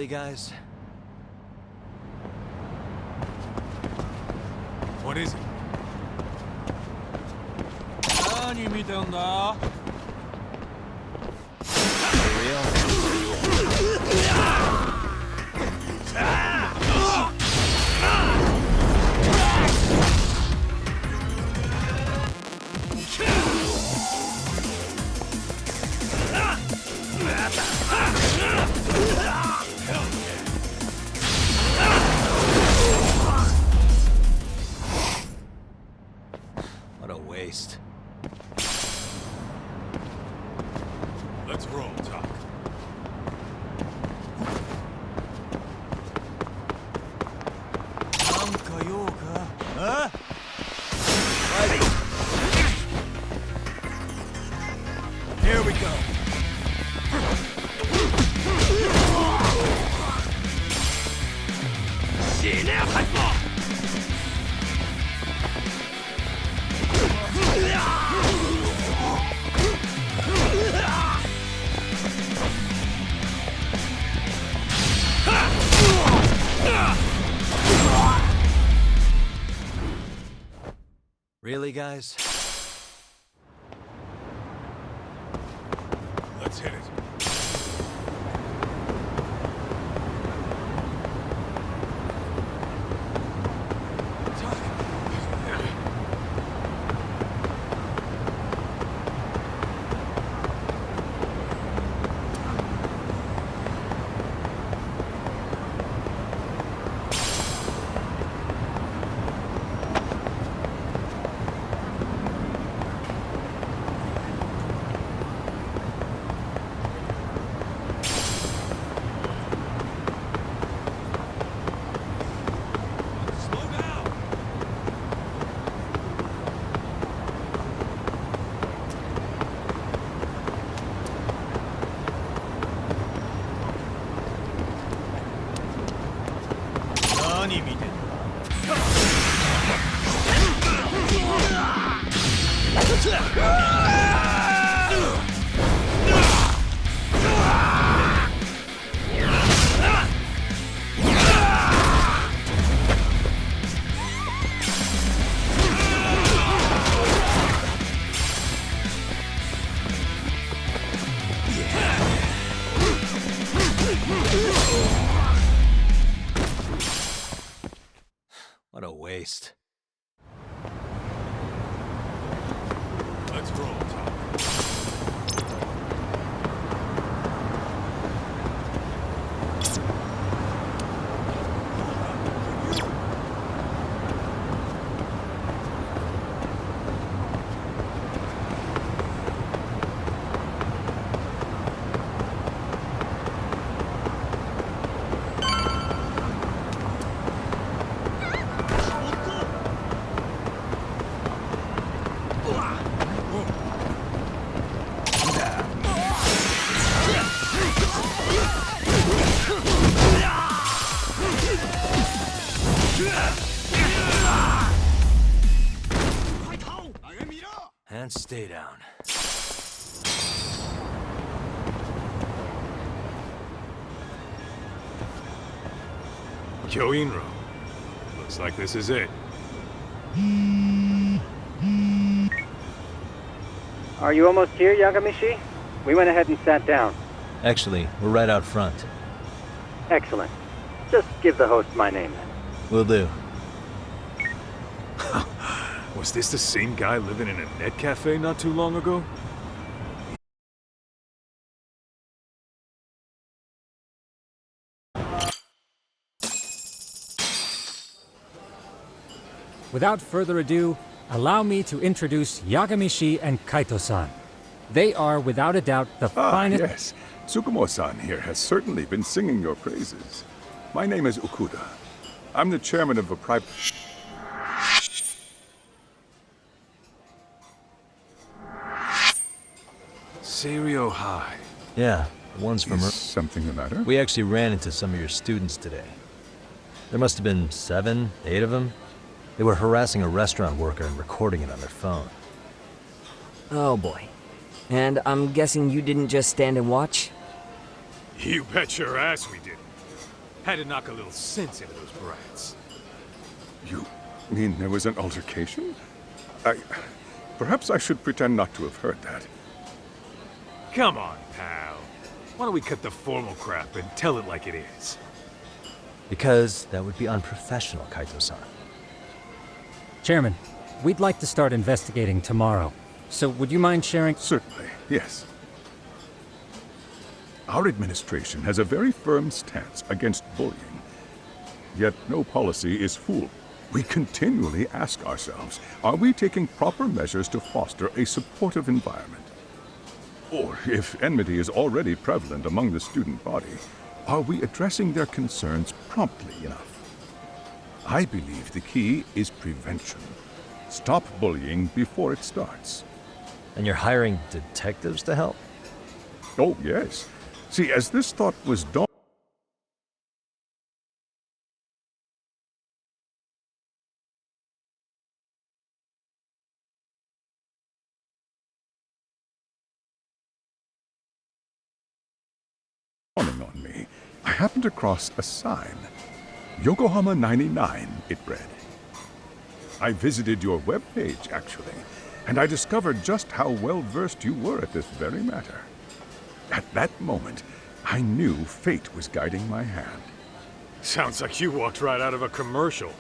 Really, guys? What is it? 何見てんだ For real? What a waste. Let's roll, Doc. Huh? Here we go. Really, guys? Let's hit it. Slow down. What a waste. Let's roll, Doc. And stay down. Kyoinro. Looks like this is it. Are you almost here, Yagamishi? We went ahead and sat down. Actually, we're right out front. Excellent. Just give the host my name then. Will do. Was this the same guy living in a net cafe not too long ago? Without further ado, allow me to introduce Yagamishi and Kaito-san. They are, without a doubt, the finest... Yes. Tsukumo-san here has certainly been singing your praises. My name is Ukuda. I'm the chairman of a private... Serio High. Yeah, the one's from... Is something the matter? We actually ran into some of your students today. There must have been 7, 8 of them. They were harassing a restaurant worker and recording it on their phone. Oh boy. And I'm guessing you didn't just stand and watch? You bet your ass we did. Had to knock a little sense into those brats. You mean there was an altercation? Perhaps I should pretend not to have heard that. Come on, pal. Why don't we cut the formal crap and tell it like it is? Because that would be unprofessional, Kaito-san. Chairman, we'd like to start investigating tomorrow. So would you mind sharing? Certainly, yes. Our administration has a very firm stance against bullying. Yet no policy is foolproof. We continually ask ourselves, are we taking proper measures to foster a supportive environment? Or, if enmity is already prevalent among the student body, are we addressing their concerns promptly enough? I believe the key is prevention. Stop bullying before it starts. And you're hiring detectives to help? Oh, yes. See, as this thought was dawning on me, I happened across a sign. Yokohama 99, it read. I visited your webpage, actually, and I discovered just how well-versed you were at this very matter. At that moment, I knew fate was guiding my hand. Sounds like you walked right out of a commercial.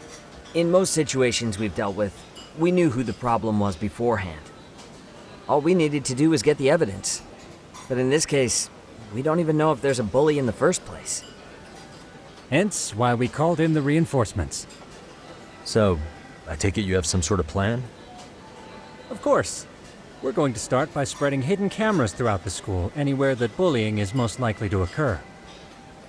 In most situations we've dealt with, we knew who the problem was beforehand. All we needed to do was get the evidence. But in this case, we don't even know if there's a bully in the first place. Hence why we called in the reinforcements. So, I take it you have some sort of plan? Of course. We're going to start by spreading hidden cameras throughout the school, anywhere that bullying is most likely to occur.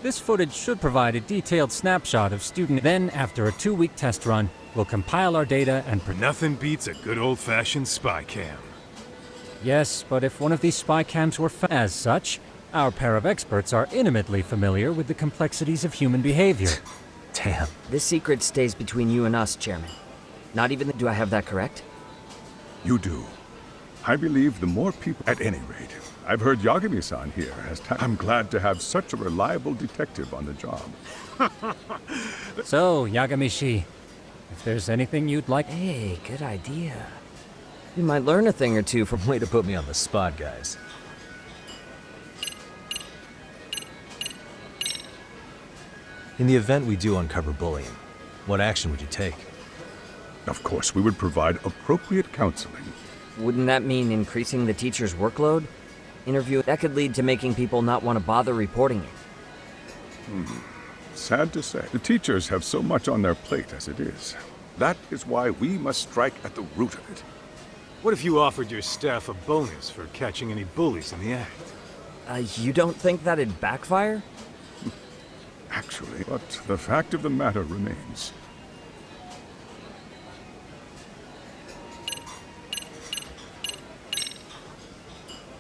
This footage should provide a detailed snapshot of student. Then, after a 2-week test run, we'll compile our data and Nothing beats a good old-fashioned spy cam. Yes, but if one of these spy cams were as such, our pair of experts are intimately familiar with the complexities of human behavior. Damn. This secret stays between you and us, Chairman. Not even do I have that correct? You do. I believe the more people... At any rate, I've heard Yagami-san here has... I'm glad to have such a reliable detective on the job. So, Yagami-shi, if there's anything you'd like... Hey, good idea. We might learn a thing or two from... Way to put me on the spot, guys. In the event we do uncover bullying, what action would you take? Of course, we would provide appropriate counseling. Wouldn't that mean increasing the teacher's workload? That could lead to making people not want to bother reporting it. Sad to say, the teachers have so much on their plate as it is. That is why we must strike at the root of it. What if you offered your staff a bonus for catching any bullies in the act? You don't think that'd backfire? Actually, but the fact of the matter remains.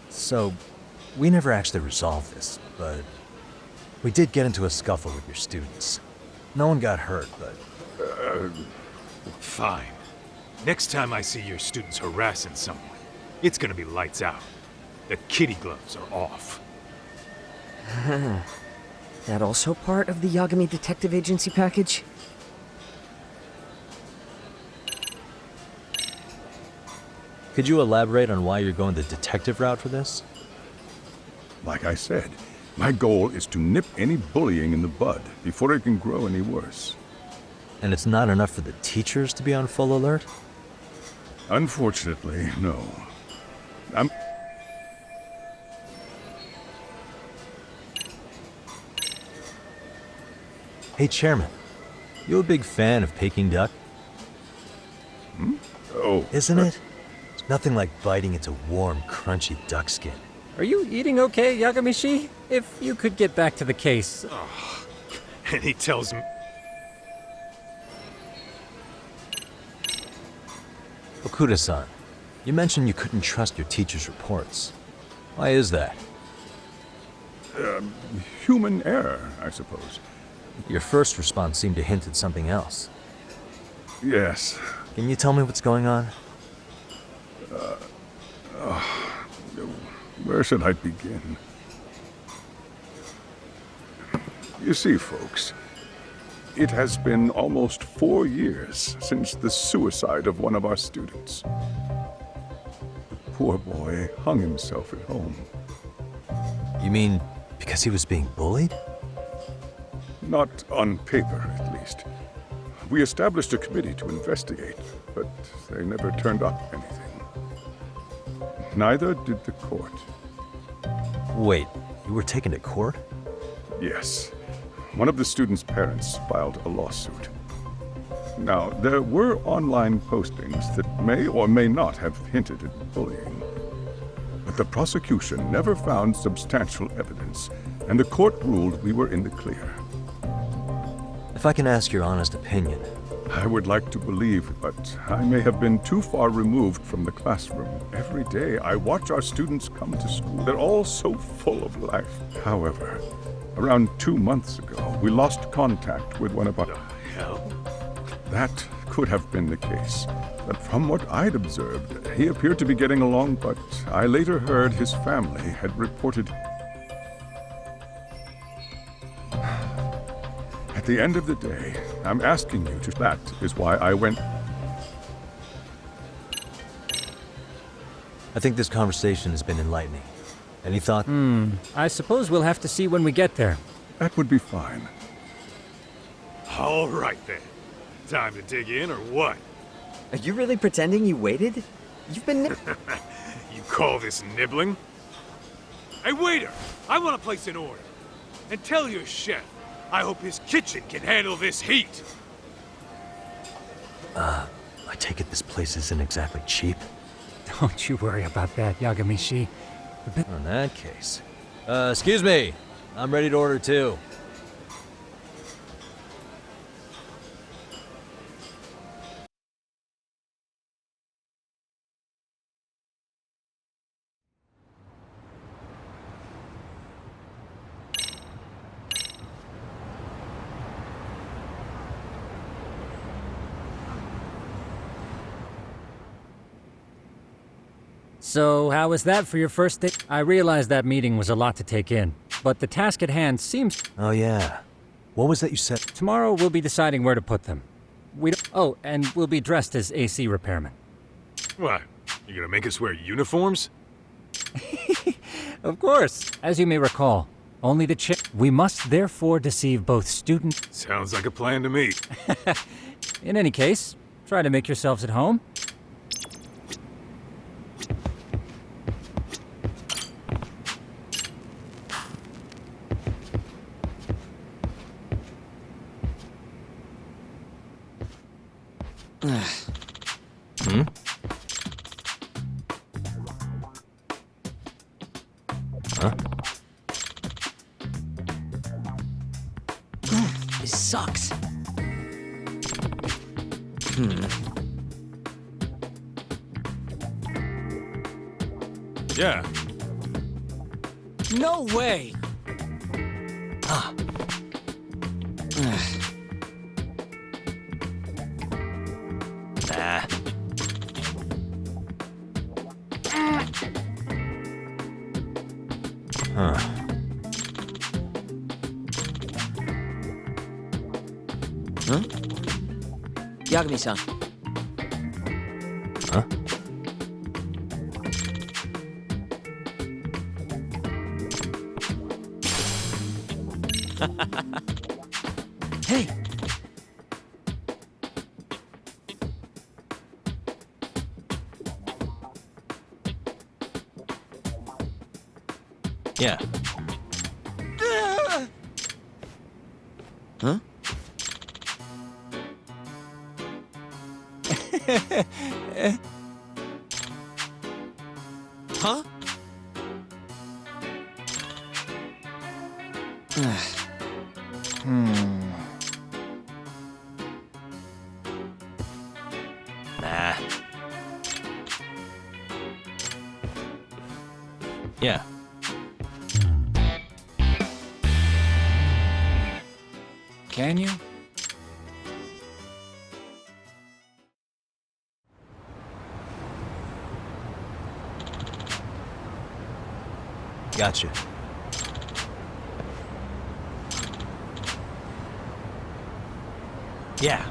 So, we never actually resolved this, but we did get into a scuffle with your students. No one got hurt, but... Fine. Next time I see your students harassing someone, it's gonna be lights out. The kitty gloves are off. That also part of the Yagami Detective Agency package? Could you elaborate on why you're going the detective route for this? Like I said, my goal is to nip any bullying in the bud before it can grow any worse. And it's not enough for the teachers to be on full alert? Unfortunately, no. Hey, Chairman, you a big fan of Peking duck? Oh, Isn't it? It's nothing like biting into warm, crunchy duck skin. Are you eating okay, Yagami-shi? If you could get back to the case. And he tells me... Okuda-san, you mentioned you couldn't trust your teacher's reports. Why is that? human error, I suppose. Your first response seemed to hint at something else. Yes. Can you tell me what's going on? Where should I begin? You see, folks, It has been almost 4 years since the suicide of one of our students. The poor boy hung himself at home. You mean because he was being bullied? Not on paper, at least. We established a committee to investigate, but they never turned up anything. Neither did the court. Wait, you were taken to court? Yes. One of the students' parents filed a lawsuit. Now, there were online postings that may or may not have hinted at bullying. But the prosecution never found substantial evidence, and the court ruled we were in the clear. If I can ask your honest opinion, I would like to believe, but I may have been too far removed from the classroom. Every day I watch our students come to school. They're all so full of life. However, around 2 months ago, we lost contact with one of our... Hell. That could have been the case. But from what I'd observed, he appeared to be getting along, but I later heard his family had reported... At the end of the day, I'm asking you to... That is why I went... I think this conversation has been enlightening. Any thought? I suppose we'll have to see when we get there. That would be fine. All right then. Time to dig in or what? Are you really pretending you waited? You've been. You call this nibbling? Hey, waiter! I want to place an order. And tell your chef, I hope his kitchen can handle this heat. I take it this place isn't exactly cheap? Don't you worry about that, Yagamishi. In that case. Excuse me. I'm ready to order too. So, how was that for your first day? I realized that meeting was a lot to take in, but the task at hand seems... Oh yeah. What was that you said? Tomorrow we'll be deciding where to put them. Oh, and we'll be dressed as AC repairmen. What? You gonna make us wear uniforms? Of course. As you may recall, only the we must therefore deceive both students... Sounds like a plan to me. In any case, try to make yourselves at home. This sucks. Yeah. No way! Nah. Huh. Huh? Yagami-san. Huh? Hey! Yeah. Huh? Huh? Nah. Yeah. Can you? Gotcha. Yeah.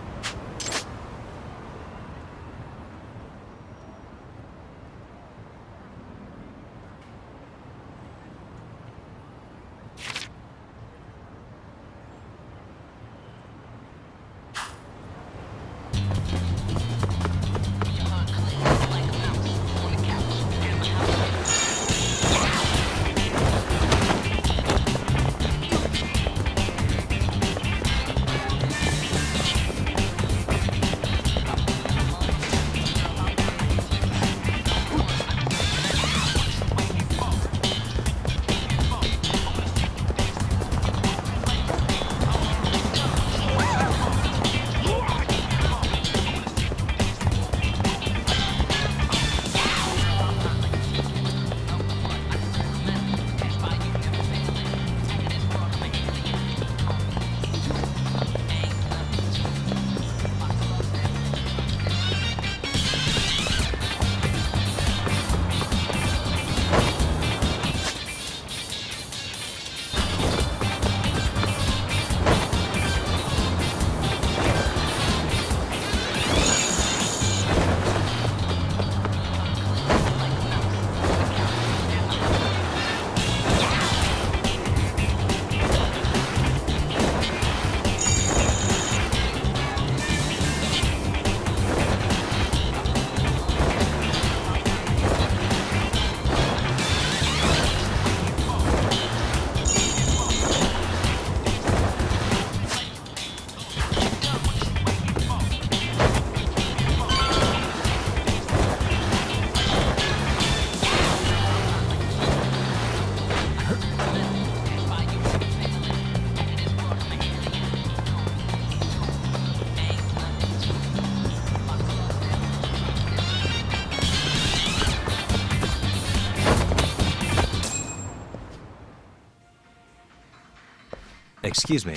Excuse me.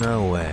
No way.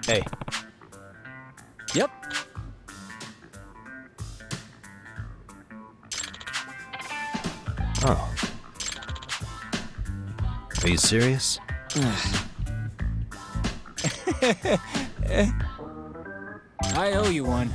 Hey. Yep. Oh. Are you serious? I owe you one.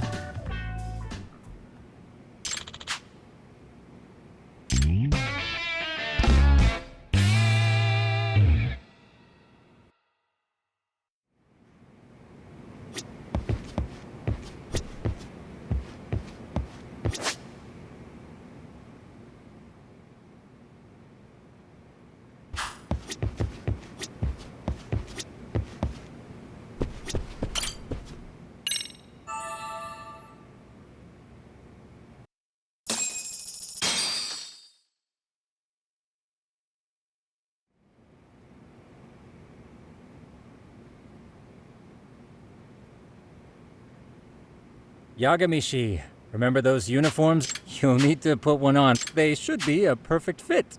Yagamishi, remember those uniforms? You'll need to put one on. They should be a perfect fit.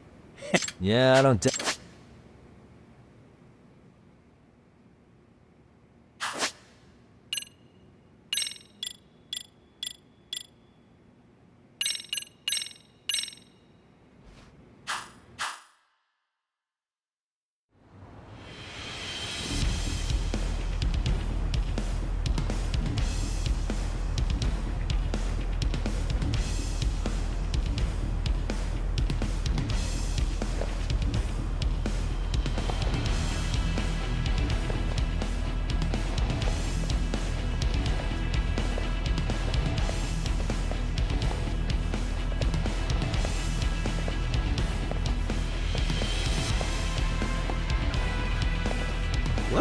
Yeah, I don't.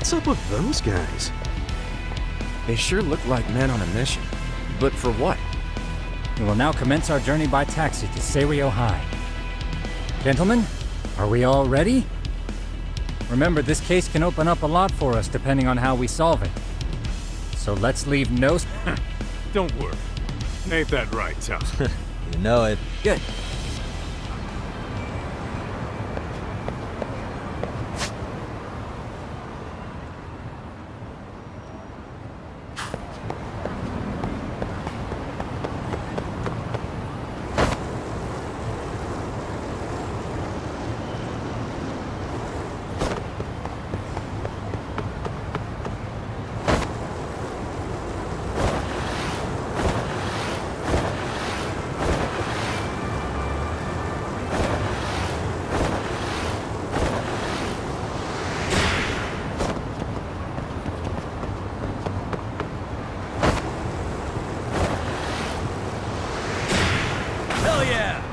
What's up with those guys? They sure look like men on a mission. But for what? We will now commence our journey by taxi to Serio High. Gentlemen, are we all ready? Remember, this case can open up a lot for us depending on how we solve it. So let's leave no... Don't worry. Ain't that right, Tom? You know it. Good. Hell yeah!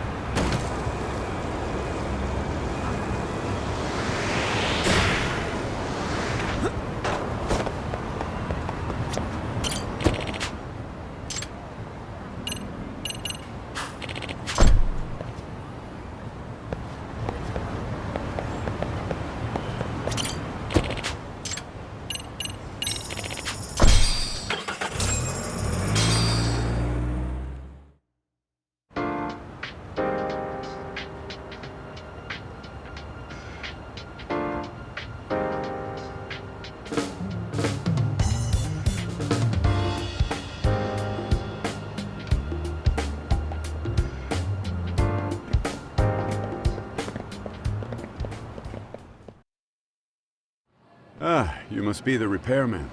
Ah, you must be the repairman.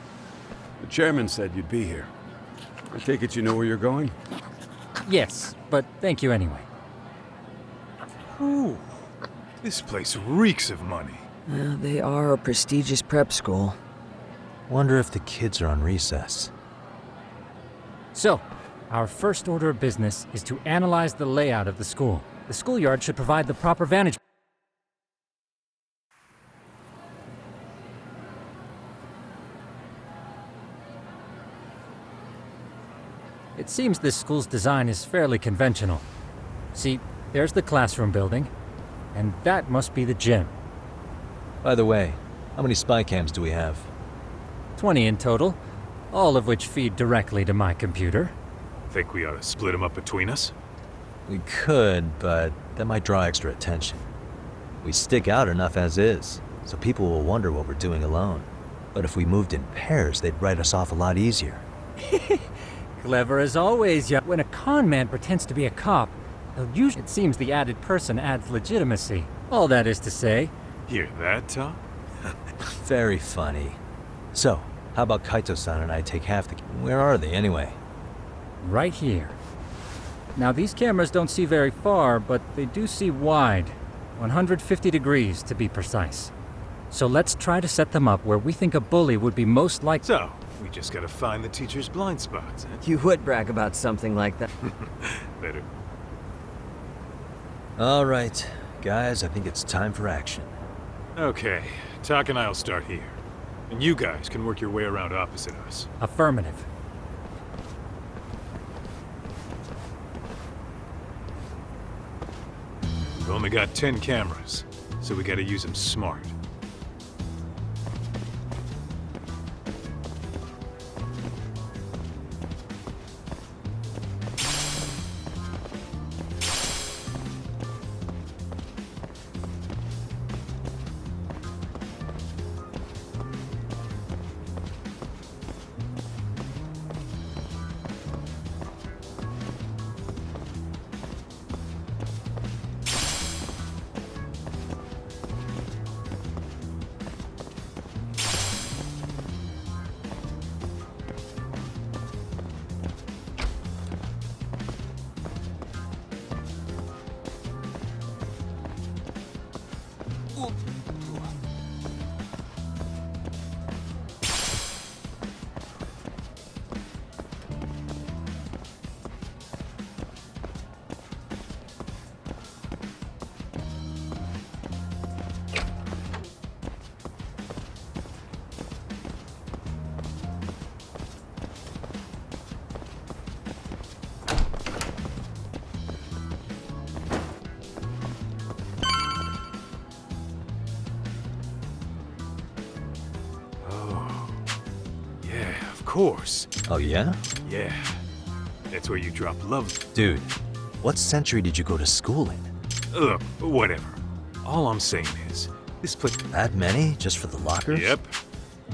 The chairman said you'd be here. I take it you know where you're going? Yes, but thank you anyway. Ooh, this place reeks of money. They are a prestigious prep school. Wonder if the kids are on recess. So, our first order of business is to analyze the layout of the school. The schoolyard should provide the proper vantage. It seems this school's design is fairly conventional. See, there's the classroom building, and that must be the gym. By the way, how many spy cams do we have? 20 in total, all of which feed directly to my computer. Think we ought to split them up between us? We could, but that might draw extra attention. We stick out enough as is, so people will wonder what we're doing alone. But if we moved in pairs, they'd write us off a lot easier. Clever as always, yeah. When a con man pretends to be a cop, it seems the added person adds legitimacy. All that is to say, Hear that, Tom? Very funny. So, how about Kaito-san and I take half the... Where are they, anyway? right here. Now these cameras don't see very far, but they do see wide. 150 degrees to be precise. So let's try to set them up where we think a bully would be most likely. So, we just gotta find the teacher's blind spots, eh? You would brag about something like that. Better. All right, guys, I think it's time for action. Okay, Tak and I'll start here. And you guys can work your way around opposite us. Affirmative. We've only got 10 cameras, so we gotta use them smart. course. Oh, yeah? Yeah. That's where you drop love. Dude, what century did you go to school in? Look, whatever. All I'm saying is, this place. That many? Just for the lockers? Yep.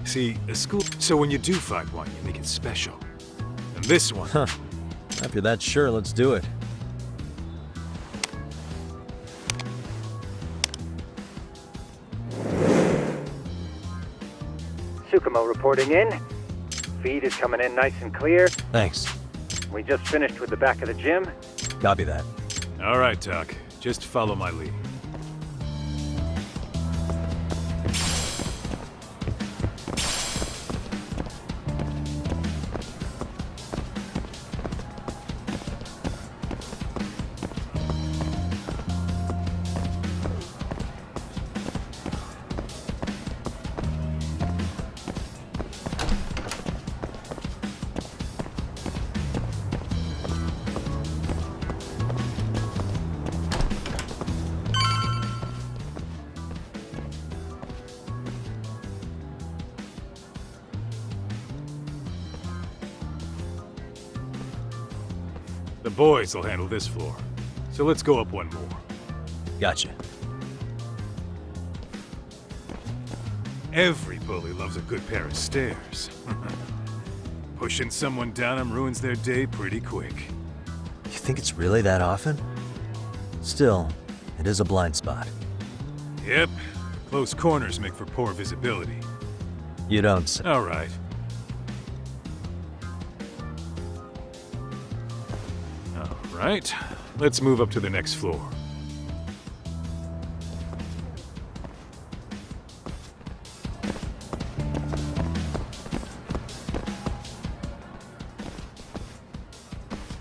See, a school. So when you do find one, you make it special. And this one. Huh. If you're that sure, let's do it. Sukumo reporting in. Feed is coming in nice and clear. Thanks. We just finished with the back of the gym. Copy that. All right, Doc. Just follow my lead. The boys will handle this floor. So let's go up one more. Gotcha. Every bully loves a good pair of stairs. Pushing someone down them ruins their day pretty quick. You think it's really that often? Still, it is a blind spot. Yep. Close corners make for poor visibility. You don't say. All right. All right. Let's move up to the next floor.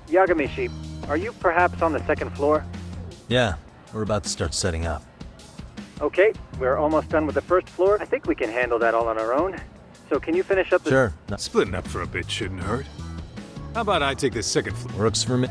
Yagamishi, are you perhaps on the second floor? Yeah, we're about to start setting up. Okay, we're almost done with the first floor. I think we can handle that all on our own. So can you finish up the... Sure. No, Splitting up for a bit shouldn't hurt. How about I take the second floor? works for me.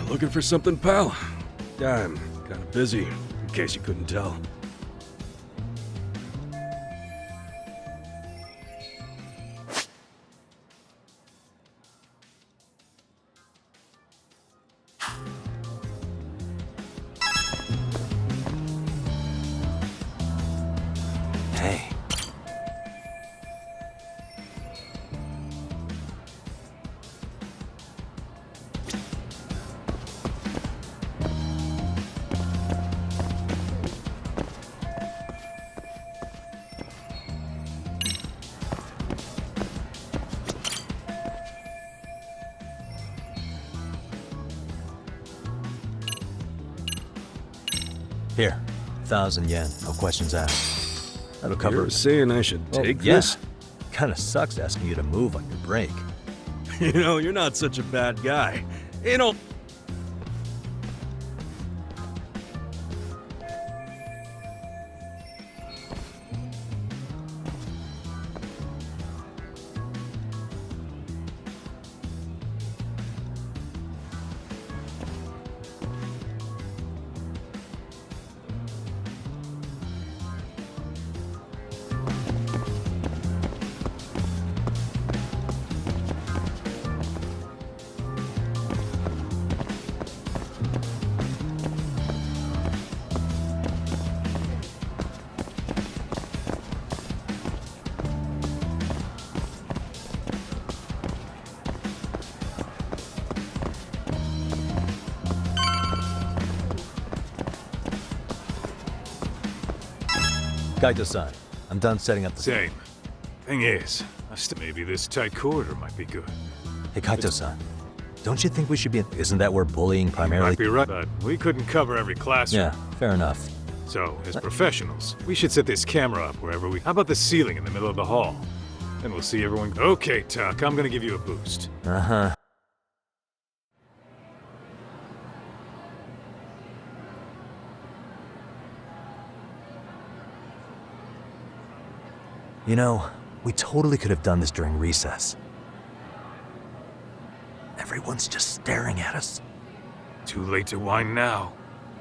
Looking for something, pal? I'm kind of busy, in case you couldn't tell. Hey. Here, 1,000 yen, no questions asked. That'll cover. You're saying I should Well, take yeah. this? Kinda sucks asking you to move on your break. You know, you're not such a bad guy. You know... Kaito-san, I'm done setting up the... Same. Thing is, maybe this tight corridor might be good. Hey, Kaito-san, don't you think we should be... Isn't that where bullying primarily... Might be right, but we couldn't cover every classroom. Yeah, fair enough. So, as professionals, we should set this camera up wherever we... How about the ceiling in the middle of the hall? Then we'll see everyone... Okay, Tuck, I'm gonna give you a boost. Uh-huh. You know, we totally could have done this during recess. Everyone's just staring at us. Too late to whine now.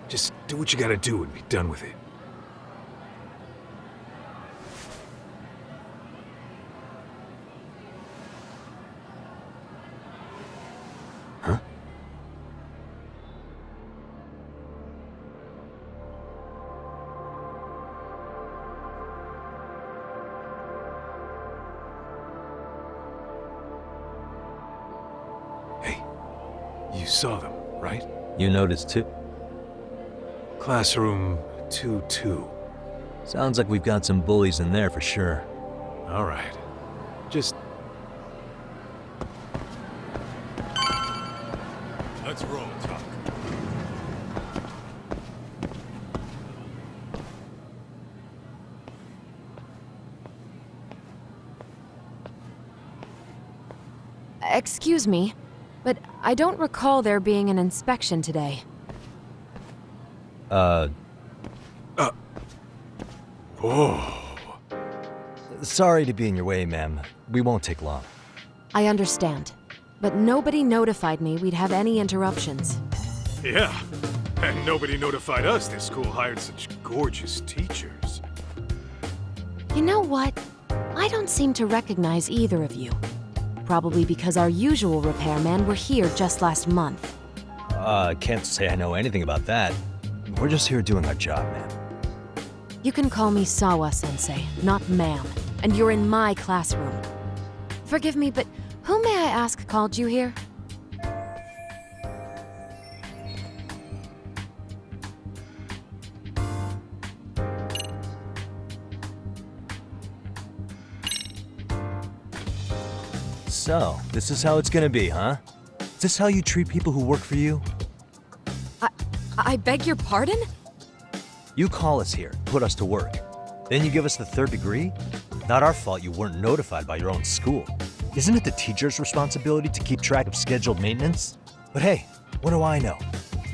Just do what you gotta do and be done with it. Huh? Hey, you saw them, right? You noticed too? Classroom 2-2. Sounds like we've got some bullies in there for sure. All right. Just... Let's roll, Tuck. Excuse me, but I don't recall there being an inspection today. Oh. Sorry to be in your way, ma'am. We won't take long. I understand, but nobody notified me we'd have any interruptions. Yeah. And nobody notified us this school hired such gorgeous teachers. You know what? I don't seem to recognize either of you. Probably because our usual repairmen were here just last month. Can't say I know anything about that. We're just here doing our job, ma'am. You can call me Sawa-sensei, not ma'am, and you're in my classroom. Forgive me, but who may I ask called you here? So, this is how it's gonna be, huh? Is this how you treat people who work for you? I beg your pardon? You call us here, put us to work. Then you give us the third degree? Not our fault you weren't notified by your own school. Isn't it the teacher's responsibility to keep track of scheduled maintenance? But hey, what do I know?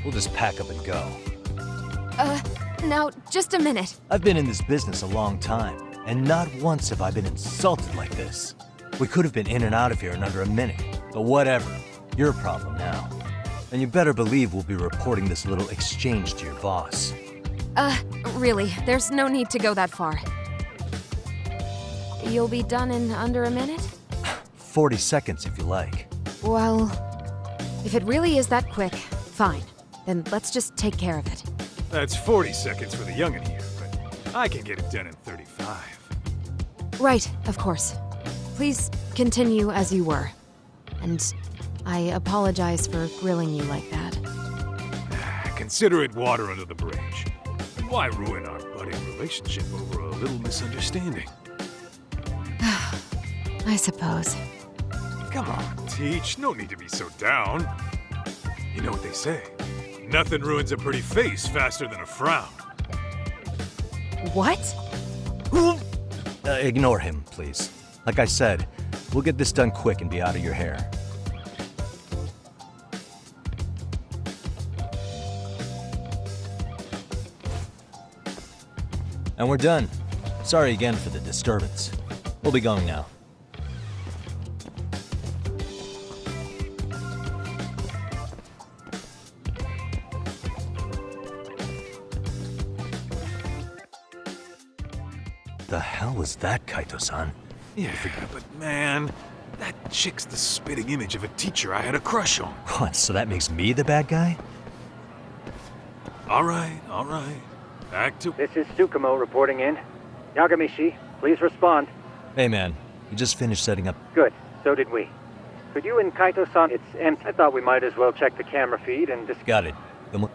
We'll just pack up and go. Now, just a minute. I've been in this business a long time, and not once have I been insulted like this. We could have been in and out of here in under a minute, but whatever. Your problem now. And you better believe we'll be reporting this little exchange to your boss. Really, there's no need to go that far. You'll be done in under a minute? 40 seconds if you like. Well, if it really is that quick, fine. Then let's just take care of it. That's 40 seconds for the youngin' here, but I can get it done in 35. Right, of course. Please continue as you were. And I apologize for grilling you like that. Consider it water under the bridge. Why ruin our budding relationship over a little misunderstanding? I suppose. Come on, Teach. No need to be so down. You know what they say. Nothing ruins a pretty face faster than a frown. What? Ignore him, please. Like I said, we'll get this done quick and be out of your hair. And we're done. Sorry again for the disturbance. We'll be going now. The hell was that, Kaito-san? Yeah, but man, that chick's the spitting image of a teacher I had a crush on. What, so that makes me the bad guy? All right. Back to... This is Tsukumo reporting in. Yagamishi, please respond. Hey man, we just finished setting up... Good, so did we. Could you and Kaito-san... It's empty. I thought we might as well check the camera feed and discuss... Got it. Then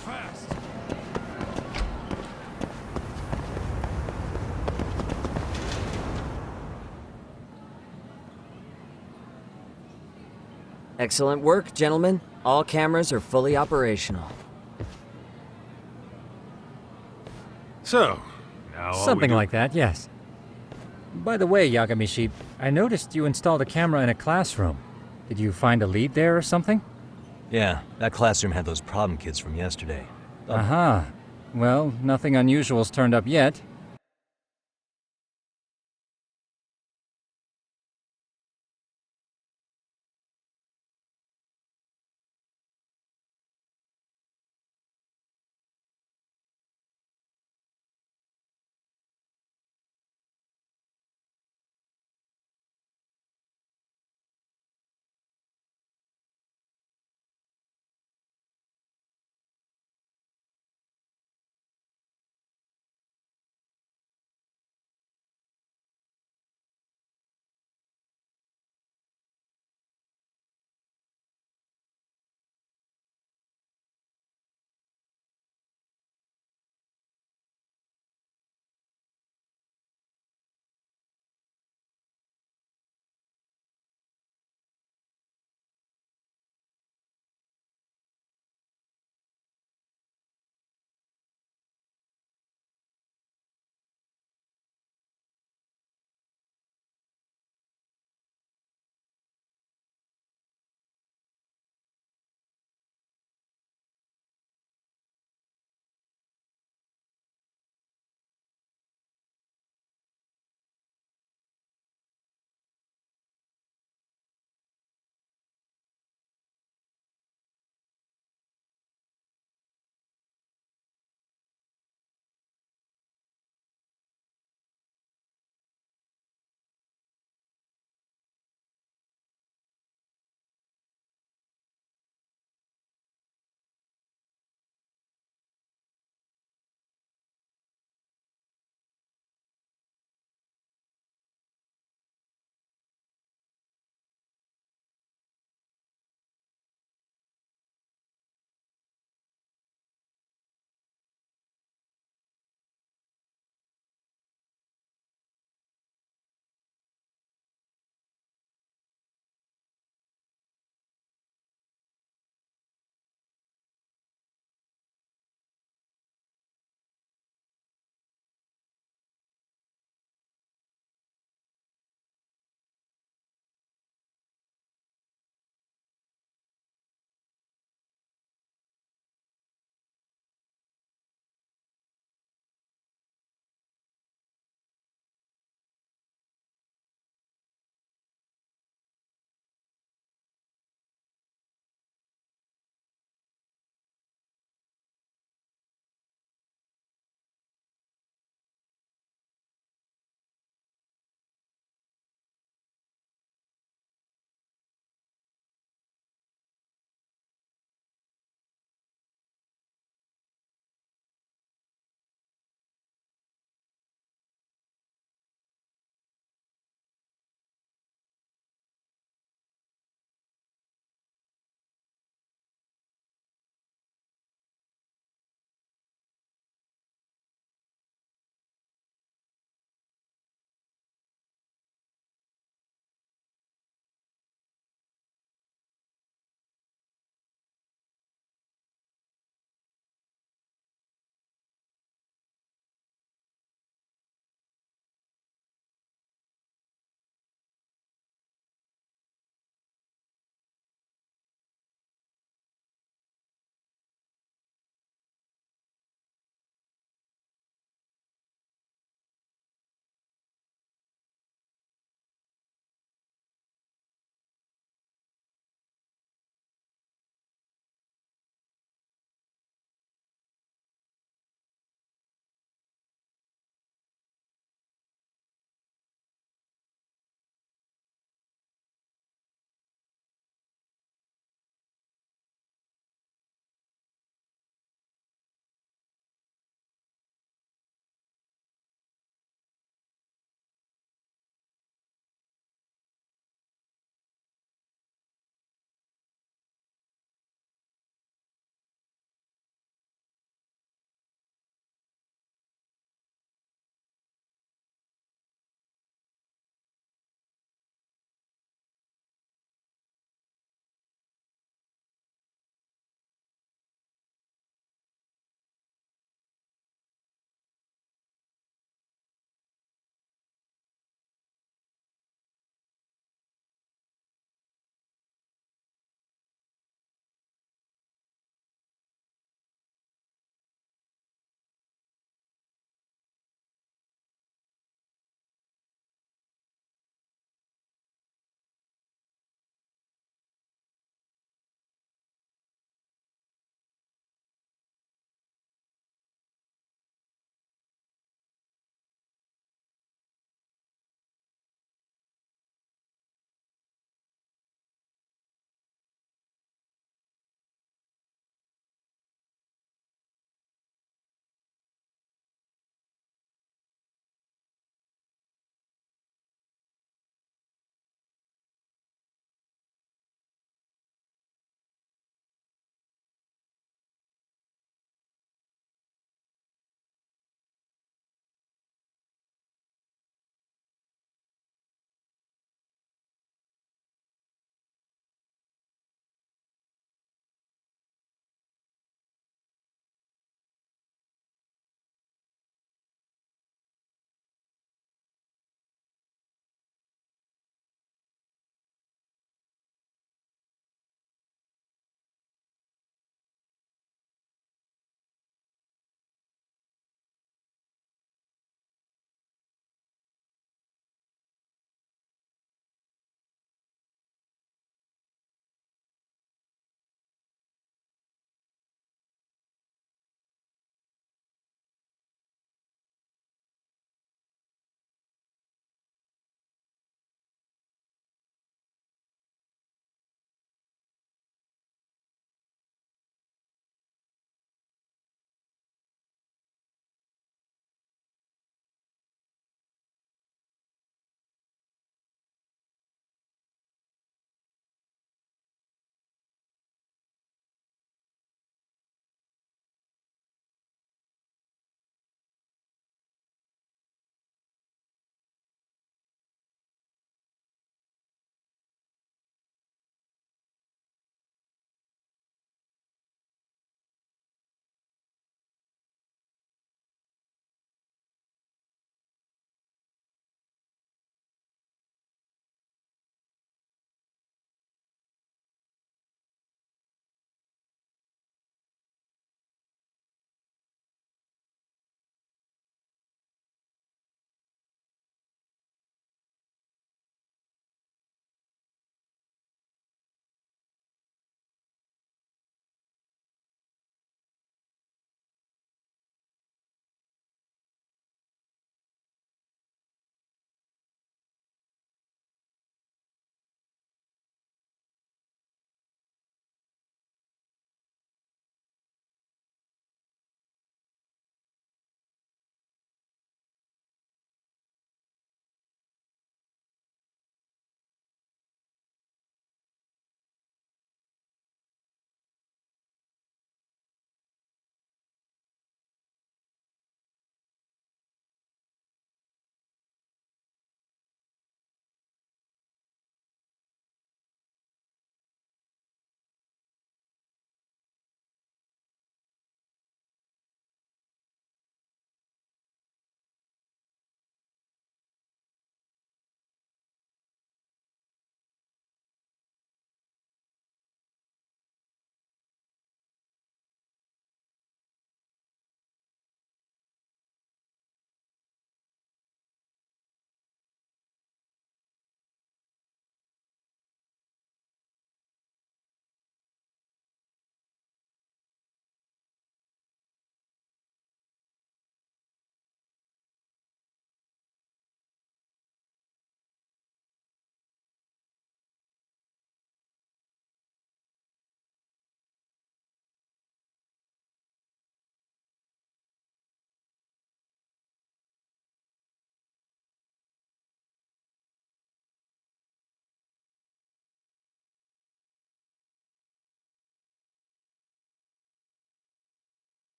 fast. Excellent work, gentlemen. All cameras are fully operational. So, now Something like that, yes. By the way, Yagamishi, I noticed you installed a camera in a classroom. Did you find a lead there or something? Yeah, that classroom had those problem kids from yesterday. Aha. Well, nothing unusual's turned up yet.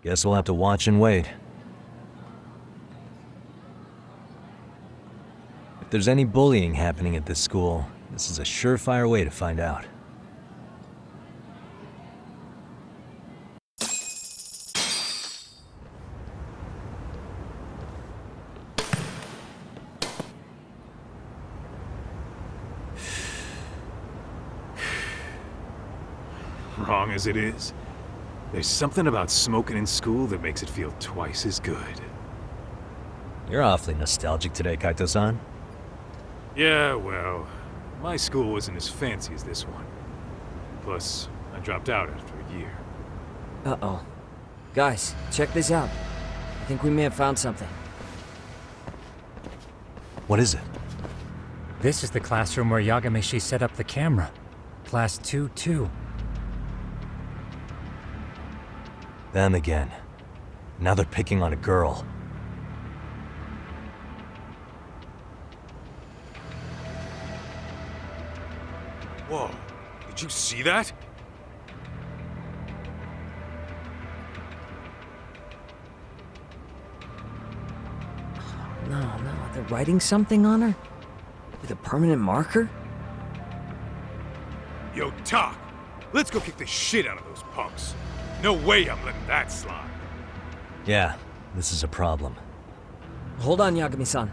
Guess we'll have to watch and wait. If there's any bullying happening at this school, this is a surefire way to find out. Wrong as it is, there's something about smoking in school that makes it feel twice as good. You're awfully nostalgic today, Kaito-san. Yeah, well, my school wasn't as fancy as this one. Plus, I dropped out after a year. Uh-oh. Guys, check this out. I think we may have found something. What is it? This is the classroom where Yagamishi set up the camera. Class 2-2. Them again. Now they're picking on a girl. Whoa, did you see that? No, they're writing something on her? With a permanent marker? Yo, Tak, let's go kick the shit out of those punks. No way I'm letting that slide. Yeah, this is a problem. Hold on, Yagami-san.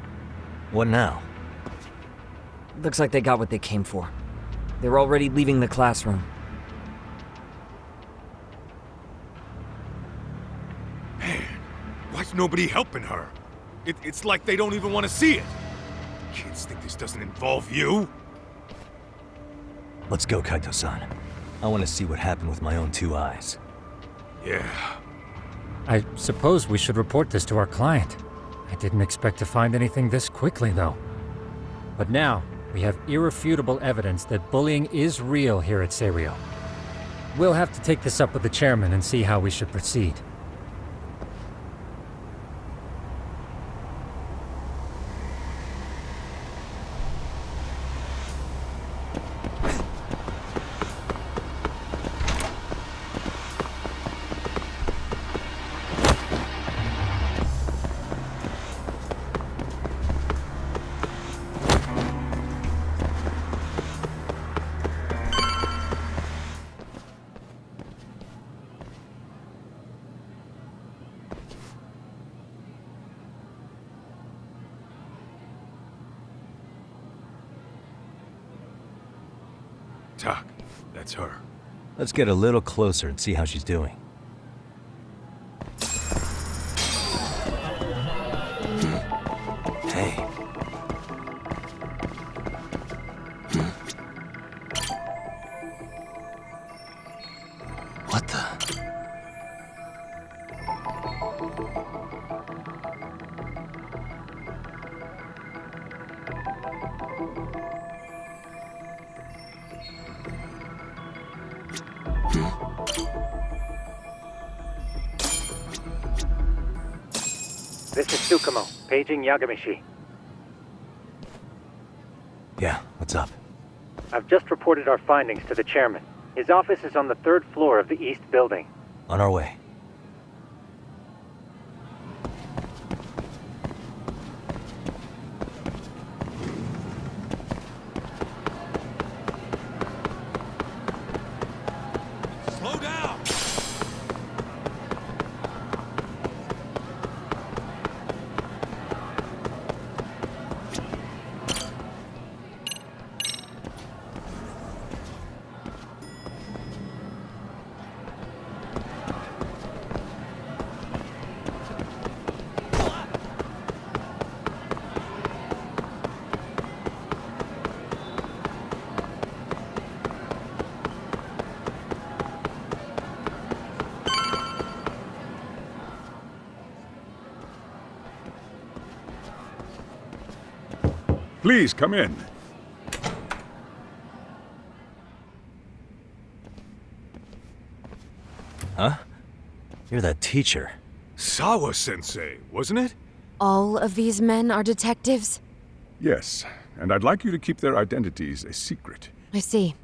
What now? Looks like they got what they came for. They're already leaving the classroom. Man, why's nobody helping her? It's like they don't even want to see it. Kids think this doesn't involve you? Let's go, Kaito-san. I want to see what happened with my own two eyes. Yeah. I suppose we should report this to our client. I didn't expect to find anything this quickly, though. But now, we have irrefutable evidence that bullying is real here at Seiryo. We'll have to take this up with the chairman and see how we should proceed. Tak, that's her. Let's get a little closer and see how she's doing. Hey. What the? This is Tsukumo, paging Yagamishi. Yeah, what's up? I've just reported our findings to the chairman. His office is on the 3rd floor of the east building. On our way. Slow down! Please come in. Huh? You're that teacher. Sawa-sensei, wasn't it? All of these men are detectives? Yes, and I'd like you to keep their identities a secret. I see.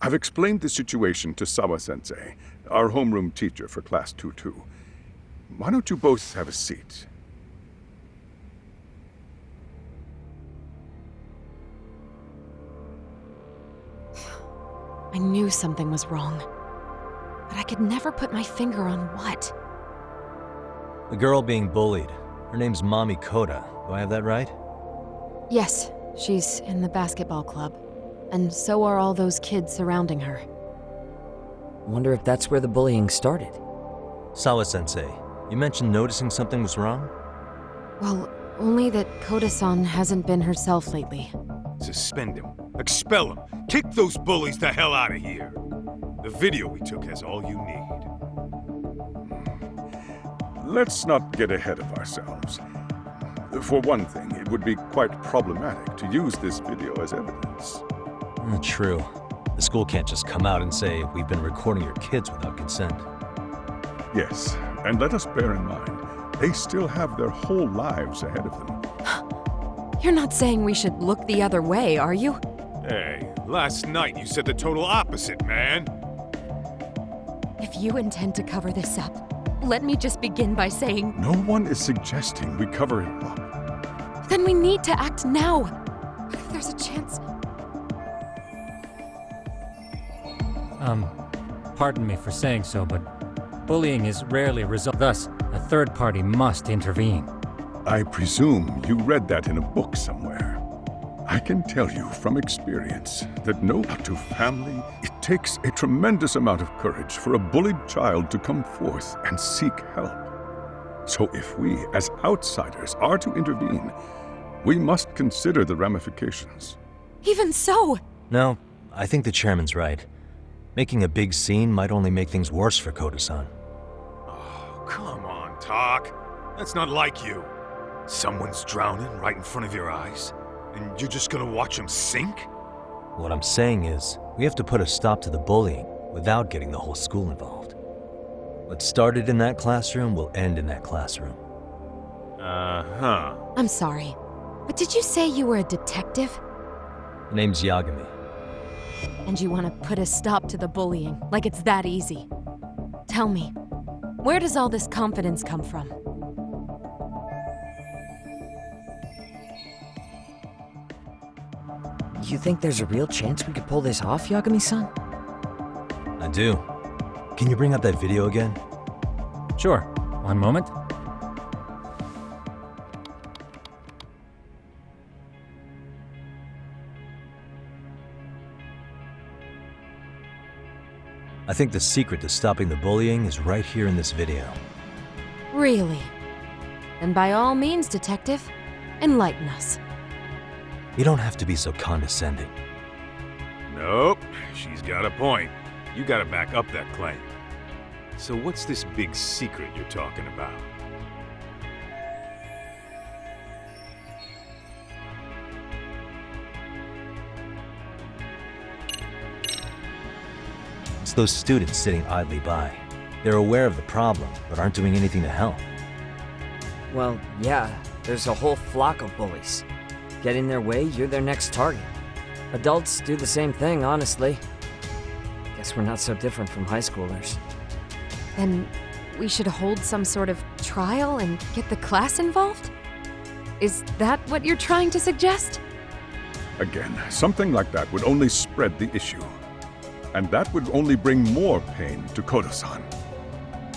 I've explained the situation to Sawa-sensei, our homeroom teacher for Class 2-2. Why don't you both have a seat? I knew something was wrong, but I could never put my finger on what. The girl being bullied. Her name's Mami Koda. Do I have that right? Yes, she's in the basketball club. And so are all those kids surrounding her. Wonder if that's where the bullying started. Sawa-sensei, you mentioned noticing something was wrong? Well, only that Koda-san hasn't been herself lately. Suspend him. Expel him. Kick those bullies the hell out of here. The video we took has all you need. Let's not get ahead of ourselves. For one thing, it would be quite problematic to use this video as evidence. True. The school can't just come out and say, we've been recording your kids without consent. Yes, and let us bear in mind, they still have their whole lives ahead of them. You're not saying we should look the other way, are you? Hey, last night you said the total opposite, man. If you intend to cover this up, let me just begin by saying... No one is suggesting we cover it up. Then we need to act now. If there's a chance... Pardon me for saying so, but bullying is rarely resolved. Thus, a third party must intervene. I presume you read that in a book somewhere. I can tell you from experience that no matter to family, it takes a tremendous amount of courage for a bullied child to come forth and seek help. So if we, as outsiders, are to intervene, we must consider the ramifications. Even so... No, I think the chairman's right. Making a big scene might only make things worse for Koda-san. Oh, come on, Talk. That's not like you. Someone's drowning right in front of your eyes, and you're just gonna watch him sink? What I'm saying is, we have to put a stop to the bullying without getting the whole school involved. What started in that classroom will end in that classroom. Uh-huh. I'm sorry, but did you say you were a detective? The name's Yagami. And you want to put a stop to the bullying, like it's that easy. Tell me, where does all this confidence come from? You think there's a real chance we could pull this off, Yagami-san? I do. Can you bring up that video again? Sure. One moment. I think the secret to stopping the bullying is right here in this video. Really? Then by all means, detective, enlighten us. You don't have to be so condescending. Nope, she's got a point. You gotta back up that claim. So what's this big secret you're talking about? It's those students sitting idly by. They're aware of the problem, but aren't doing anything to help. Well, yeah, there's a whole flock of bullies. Get in their way, you're their next target. Adults do the same thing, honestly. Guess we're not so different from high schoolers. Then we should hold some sort of trial and get the class involved? Is that what you're trying to suggest? Again, something like that would only spread the issue. And that would only bring more pain to Koda-san.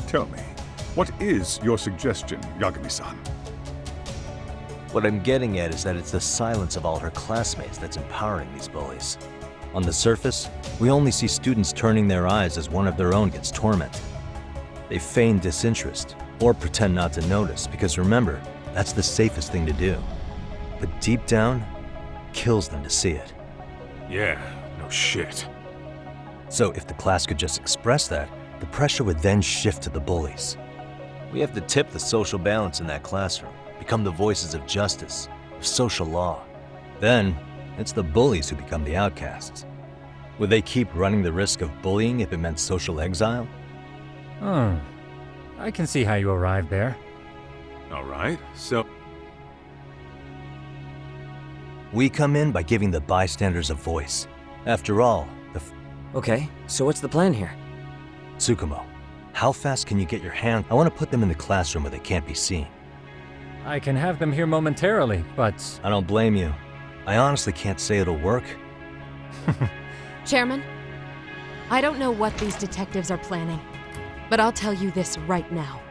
Tell me, what is your suggestion, Yagami-san? What I'm getting at is that it's the silence of all her classmates that's empowering these bullies. On the surface, we only see students turning their eyes as one of their own gets tormented. They feign disinterest, or pretend not to notice, because remember, that's the safest thing to do. But deep down, it kills them to see it. Yeah, no shit. So if the class could just express that, the pressure would then shift to the bullies. We have to tip the social balance in that classroom, become the voices of justice, of social law. Then, it's the bullies who become the outcasts. Would they keep running the risk of bullying if it meant social exile? I can see how you arrived there. All right, so... We come in by giving the bystanders a voice. After all, Okay, so what's the plan here? Tsukumo, how fast can you get your hand? I want to put them in the classroom where they can't be seen. I can have them here momentarily, but I don't blame you. I honestly can't say it'll work. Chairman, I don't know what these detectives are planning, but I'll tell you this right now.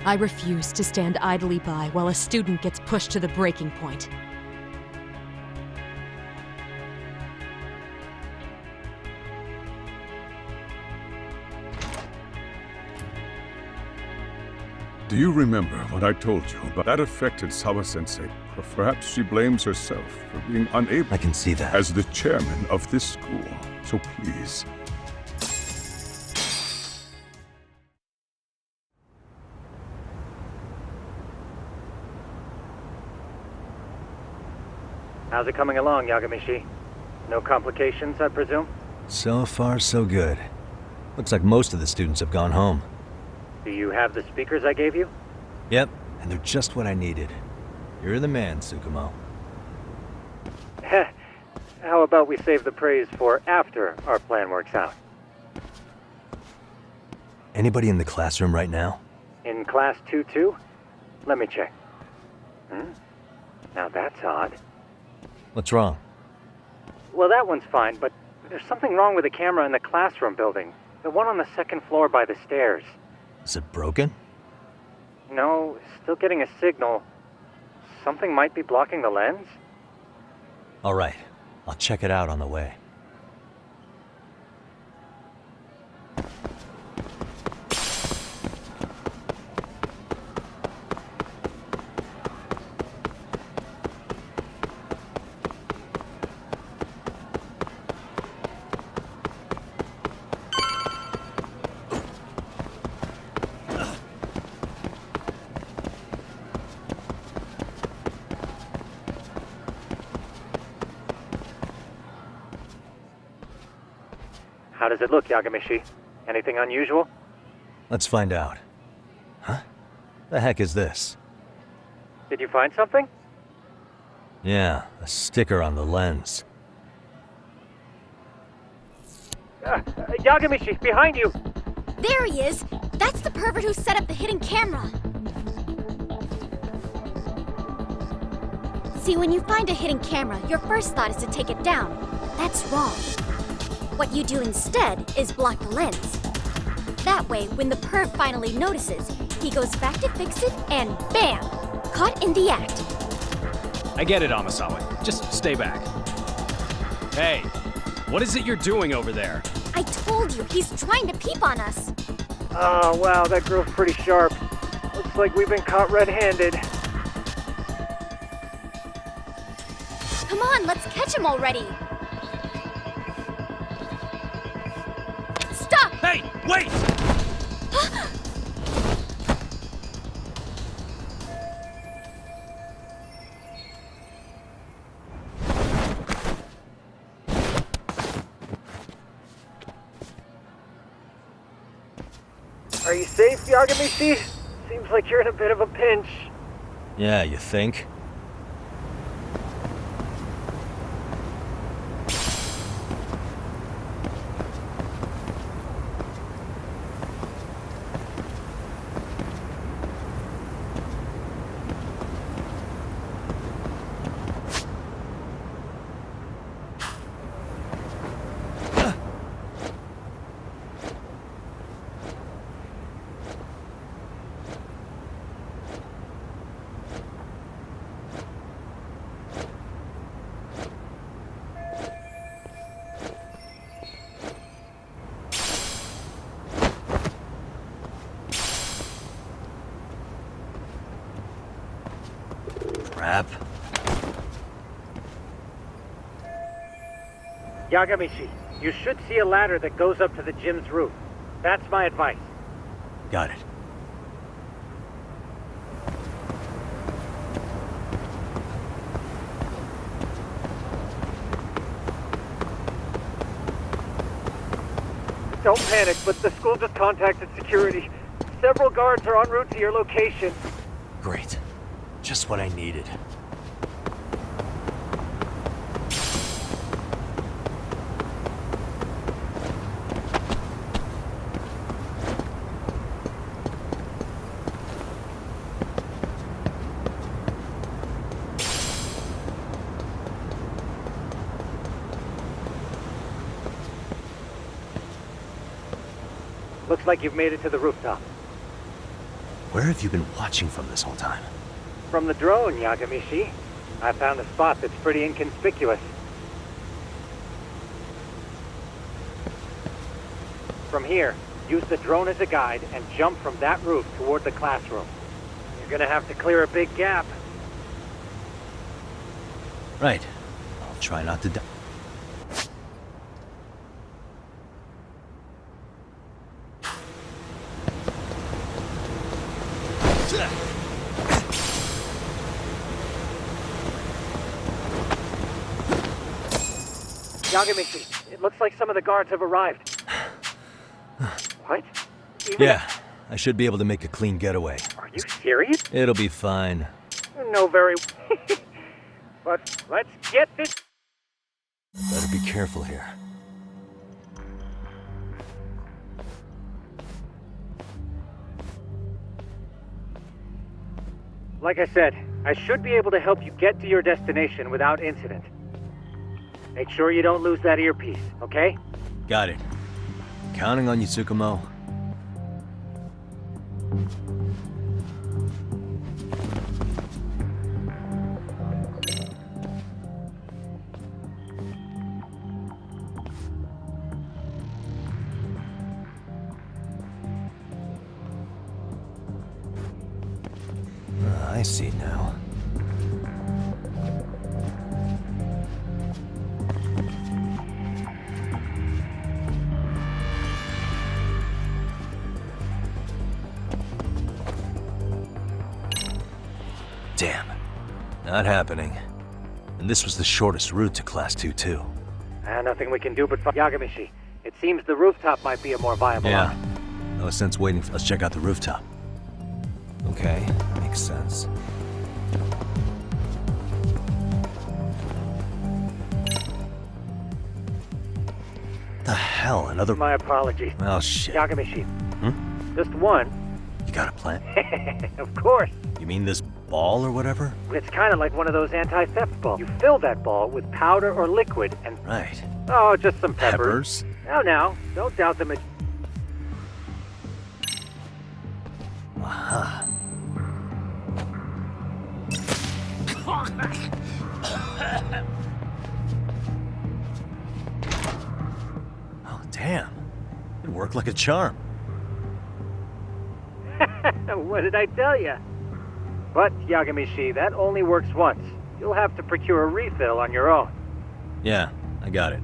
I refuse to stand idly by while a student gets pushed to the breaking point. Do you remember what I told you about that affected Sawa-sensei? Perhaps she blames herself for being unable I can see that. as the chairman of this school. So please, How's it coming along, Yagamishi? No complications, I presume? So far, so good. Looks like most of the students have gone home. Do you have the speakers I gave you? Yep, and they're just what I needed. You're the man, Tsukumo. How about we save the praise for after our plan works out? Anybody in the classroom right now? In class 2-2? Let me check. Now that's odd. What's wrong? Well, that one's fine, but there's something wrong with the camera in the classroom building. The one on the second floor by the stairs. Is it broken? No, still getting a signal. Something might be blocking the lens? All right, I'll check it out on the way. How does it look, Yagamishi? Anything unusual? Let's find out. Huh? The heck is this? Did you find something? Yeah, a sticker on the lens. Yagamishi, behind you! There he is! That's the pervert who set up the hidden camera! See, when you find a hidden camera, your first thought is to take it down. That's wrong. What you do instead is block the lens. That way, when the perv finally notices, he goes back to fix it and BAM! Caught in the act. I get it, Amasawa. Just stay back. Hey, what is it you're doing over there? I told you, he's trying to peep on us. Oh, wow, that girl's pretty sharp. Looks like we've been caught red-handed. Come on, let's catch him already. Stop! Hey, wait! Are you safe, Yagamishi? Seems like you're in a bit of a pinch. Yeah, you think? Crap. Yagamishi, you should see a ladder that goes up to the gym's roof. That's my advice. Got it. Don't panic, but the school just contacted security. Several guards are en route to your location. Great. Just what I needed. Looks like you've made it to the rooftop. Where have you been watching from this whole time? From the drone, Yagamishi. I found a spot that's pretty inconspicuous. From here, use the drone as a guide and jump from that roof toward the classroom. You're gonna have to clear a big gap. Right. I'll try not to die. Yagamishi, it looks like some of the guards have arrived. What? Yeah, I should be able to make a clean getaway. Are you serious? It'll be fine. No, very... But let's get this... Better be careful here. Like I said, I should be able to help you get to your destination without incident. Make sure you don't lose that earpiece, okay? Got it. Counting on you, Tsukumo. I see now. Damn. Not happening. And this was the shortest route to Class 2, too. Nothing we can do but find Yagamishi. It seems the rooftop might be a more viable Yeah. option. No sense waiting. Let's check out the rooftop. Okay, makes sense. The hell, another... My apologies. Oh, shit. Yagamishi. Just one. You got a plan? Of course. You mean this ball or whatever? It's kind of like one of those anti-theft balls. You fill that ball with powder or liquid and... Right. Oh, just some peppers. Now, don't doubt the... Aha. Oh, damn. It worked like a charm. What did I tell you? But, Yagamishi, that only works once. You'll have to procure a refill on your own. Yeah, I got it.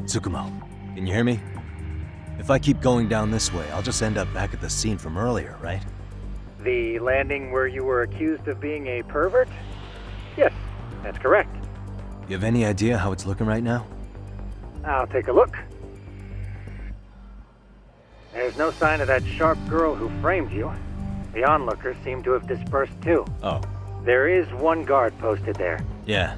Tsukumo, can you hear me? If I keep going down this way, I'll just end up back at the scene from earlier, right? The landing where you were accused of being a pervert? Yes, that's correct. You have any idea how it's looking right now? I'll take a look. There's no sign of that sharp girl who framed you. The onlookers seem to have dispersed too. Oh. There is one guard posted there. Yeah.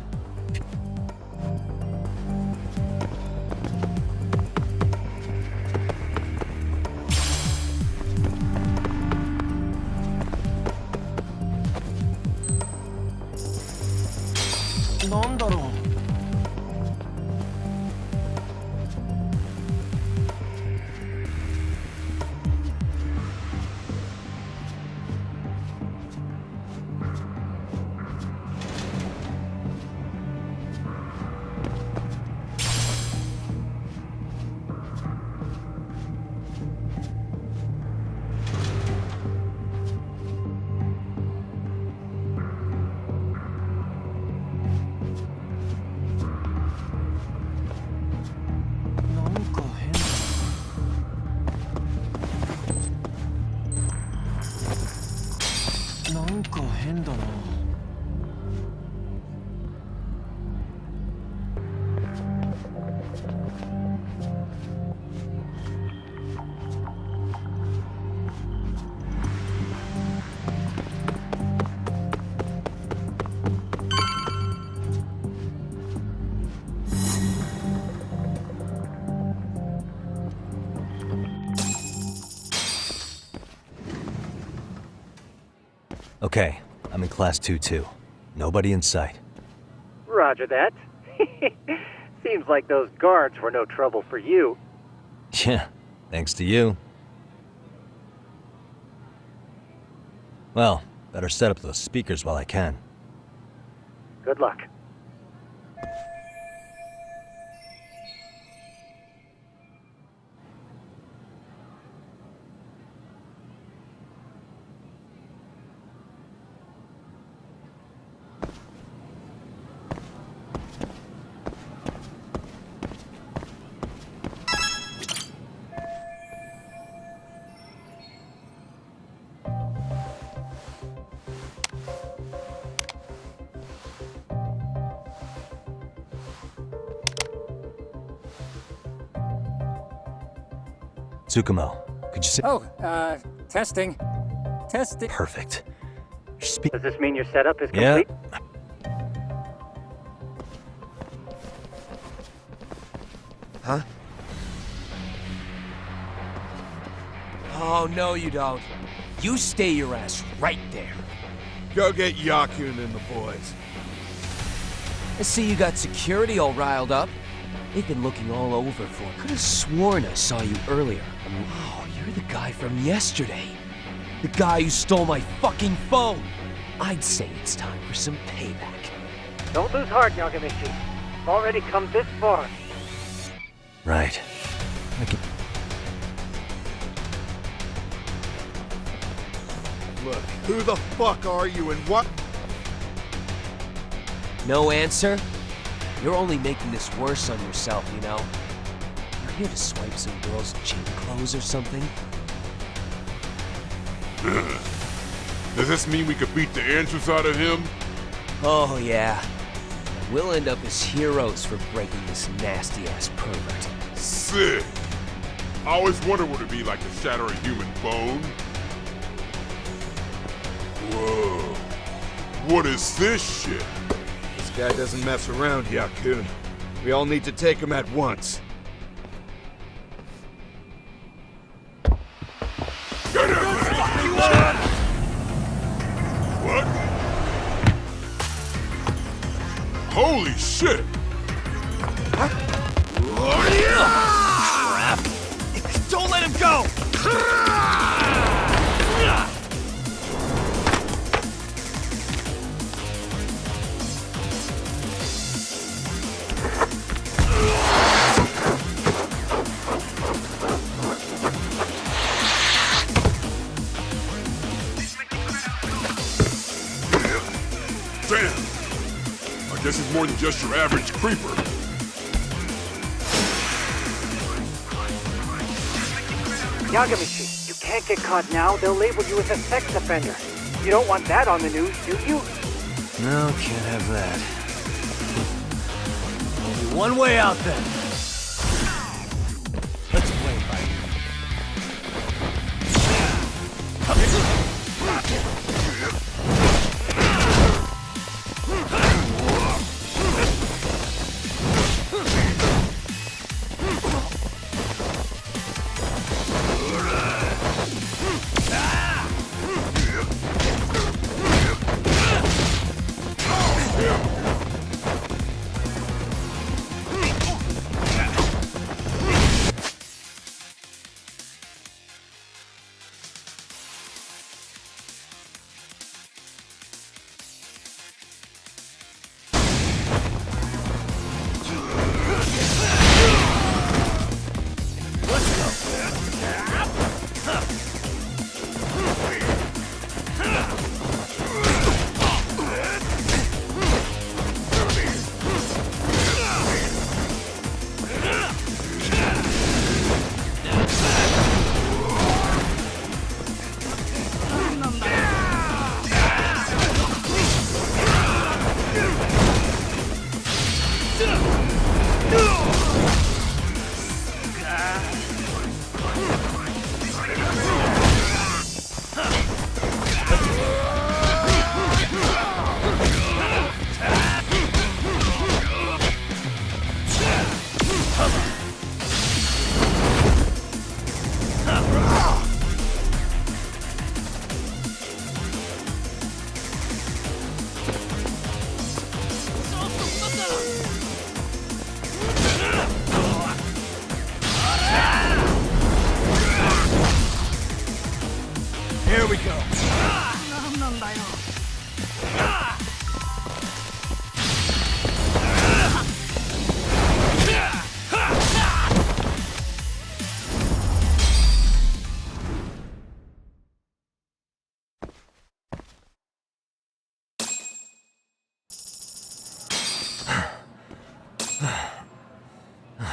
なんだろう。なんか変だな。Okay, I'm in class 2-2. Nobody in sight. Roger that. Seems like those guards were no trouble for you. Yeah, thanks to you. Well, better set up those speakers while I can. Good luck. Tsukumo, could you say— Oh, testing. Testing. Perfect. Does this mean your setup is Yeah. complete? Huh? Oh, no you don't. You stay your ass right there. Go get Yakun and the boys. I see you got security all riled up. They've been looking all over for me. Could have sworn I saw you earlier. Oh, you're the guy from yesterday. The guy who stole my fucking phone. I'd say it's time for some payback. Don't lose heart, Yagamichi. You've already come this far. Right. Look, who the fuck are you and what? No answer? You're only making this worse on yourself, you know? You're here to swipe some girl's gym clothes or something? Does this mean we could beat the answers out of him? Oh, yeah. We'll end up as heroes for breaking this nasty-ass pervert. Sick! I always wondered what it'd be like to shatter a human bone. Whoa. What is this shit? This guy doesn't mess around, Yakun. We all need to take him at once. Get him! What? Holy shit! Crap! Don't let him go! Damn! I guess he's more than just your average creeper. Yagamichi, you can't get caught now. They'll label you as a sex offender. You don't want that on the news, do you? No, can't have that. Only one way out then. Let's play it by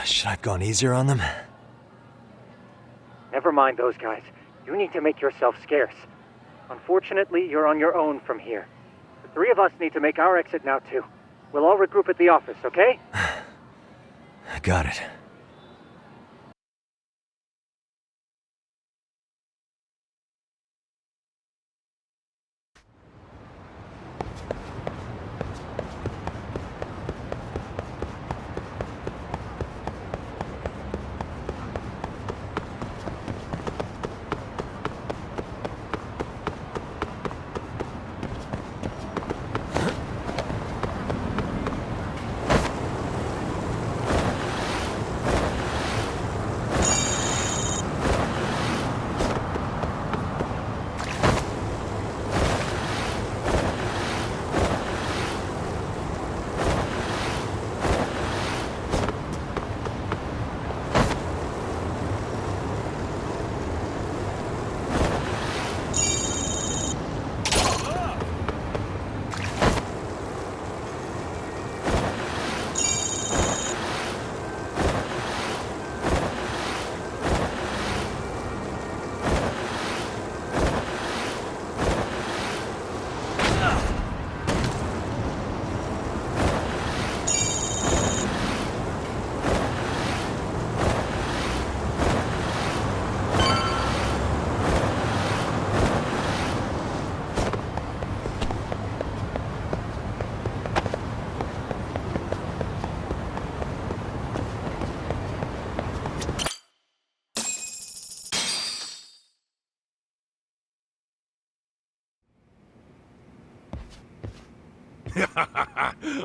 Should I have gone easier on them? Never mind those guys. You need to make yourself scarce. Unfortunately, you're on your own from here. The three of us need to make our exit now, too. We'll all regroup at the office, okay? Got it.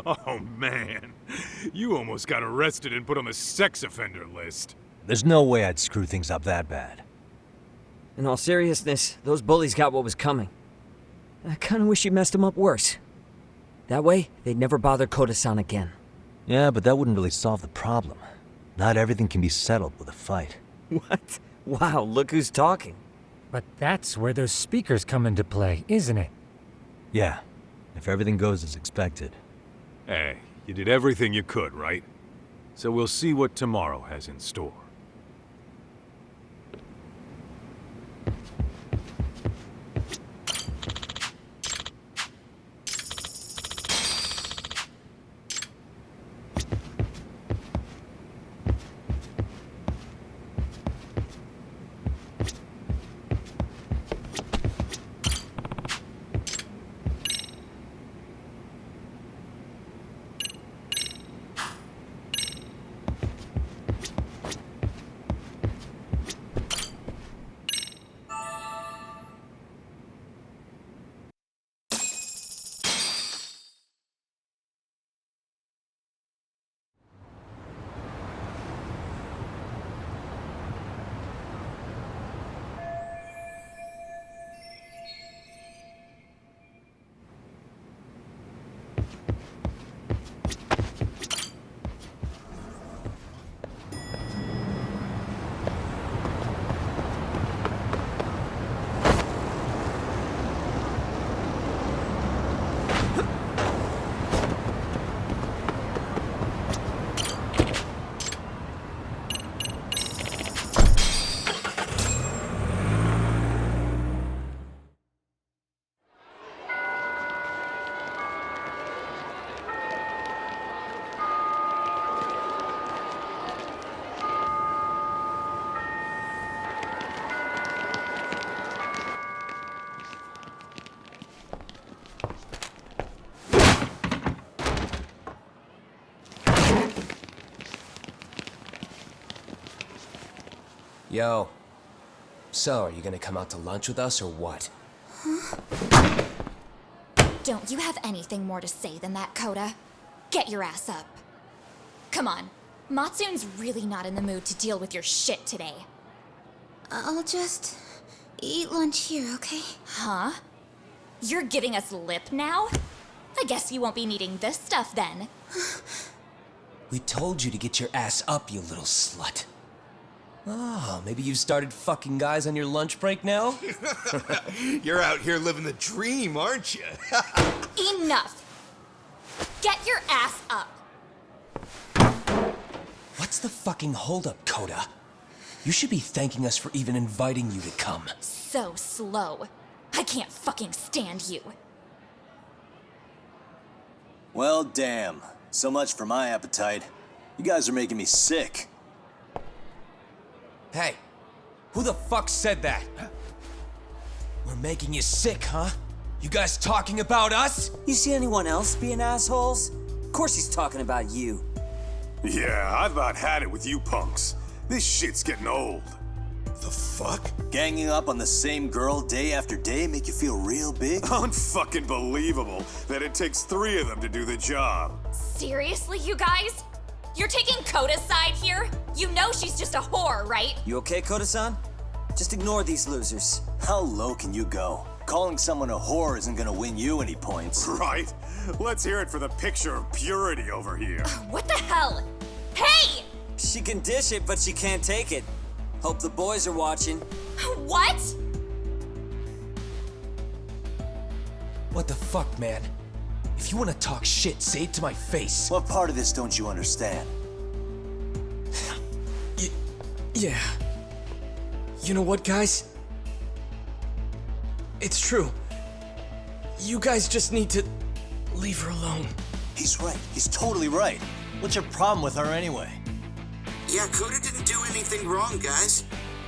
Oh, man. You almost got arrested and put on the sex offender list. There's no way I'd screw things up that bad. In all seriousness, those bullies got what was coming. I kinda wish you messed them up worse. That way, they'd never bother Koda-san again. Yeah, but that wouldn't really solve the problem. Not everything can be settled with a fight. What? Wow, look who's talking. But that's where those speakers come into play, isn't it? Yeah, if everything goes as expected. Hey, you did everything you could, right? So we'll see what tomorrow has in store. Yo. So, are you gonna come out to lunch with us or what? Huh? Don't you have anything more to say than that, Koda? Get your ass up. Come on. Matsune's really not in the mood to deal with your shit today. I'll just eat lunch here, okay? Huh? You're giving us lip now? I guess you won't be needing this stuff then. We told you to get your ass up, you little slut. Oh, maybe you've started fucking guys on your lunch break now? You're out here living the dream, aren't you? Enough! Get your ass up! What's the fucking holdup, Coda? You should be thanking us for even inviting you to come. So slow. I can't fucking stand you. Well, damn. So much for my appetite. You guys are making me sick. Hey, who the fuck said that? We're making you sick, huh? You guys talking about us? You see anyone else being assholes? Of course he's talking about you. Yeah, I've about had it with you punks. This shit's getting old. The fuck? Ganging up on the same girl day after day make you feel real big? Unfucking believable that it takes 3 of them to do the job. Seriously, you guys? You're taking Coda's side here? You know she's just a whore, right? You okay, Koda-san? Just ignore these losers. How low can you go? Calling someone a whore isn't gonna win you any points. Right? Let's hear it for the picture of purity over here. What the hell? Hey! She can dish it, but she can't take it. Hope the boys are watching. What? What the fuck, man? If you want to talk shit, say it to my face. What part of this don't you understand? Yeah. You know what, guys? It's true. You guys just need to leave her alone. He's right. He's totally right. What's your problem with her anyway? Yeah, Coda didn't do anything wrong, guys.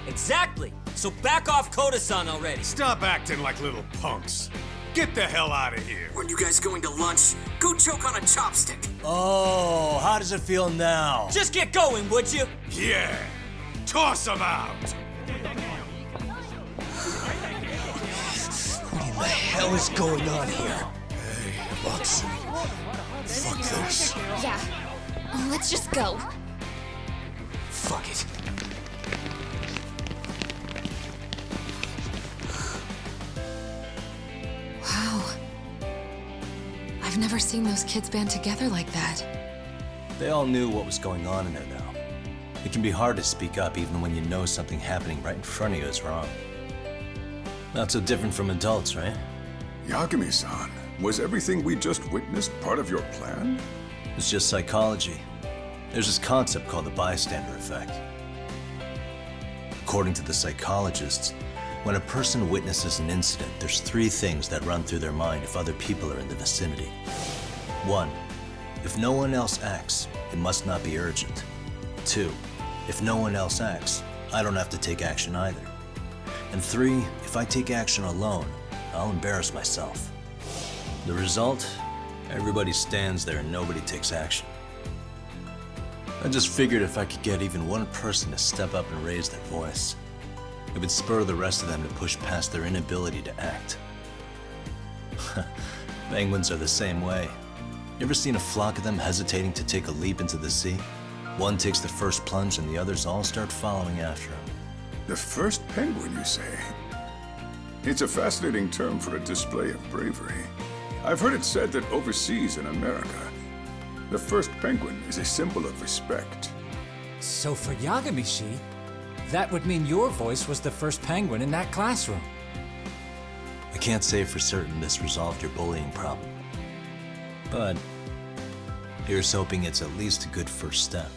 Exactly. So back off Koda-san already. Stop acting like little punks. Get the hell out of here. When you guys going to lunch? Go choke on a chopstick. Oh, how does it feel now? Just get going, would you? Yeah. Toss him out. What in the hell is going on here? Hey, Watson. Fuck this. Yeah. Let's just go. Fuck it. Wow. I've never seen those kids band together like that. They all knew what was going on in there now. It can be hard to speak up even when you know something happening right in front of you is wrong. Not so different from adults, right? Yagami-san, was everything we just witnessed part of your plan? It's just psychology. There's this concept called the bystander effect. According to the psychologists, when a person witnesses an incident, there's 3 things that run through their mind if other people are in the vicinity. 1, if no one else acts, it must not be urgent. 2, if no one else acts, I don't have to take action either. And 3, if I take action alone, I'll embarrass myself. The result? Everybody stands there and nobody takes action. I just figured if I could get even one person to step up and raise their voice, it would spur the rest of them to push past their inability to act. Penguins are the same way. You ever seen a flock of them hesitating to take a leap into the sea? One takes the first plunge and the others all start following after him. The first penguin, you say? It's a fascinating term for a display of bravery. I've heard it said that overseas in America, the first penguin is a symbol of respect. So for Yagami-shi, that would mean your voice was the first penguin in that classroom. I can't say for certain this resolved your bullying problem. But here's hoping it's at least a good first step.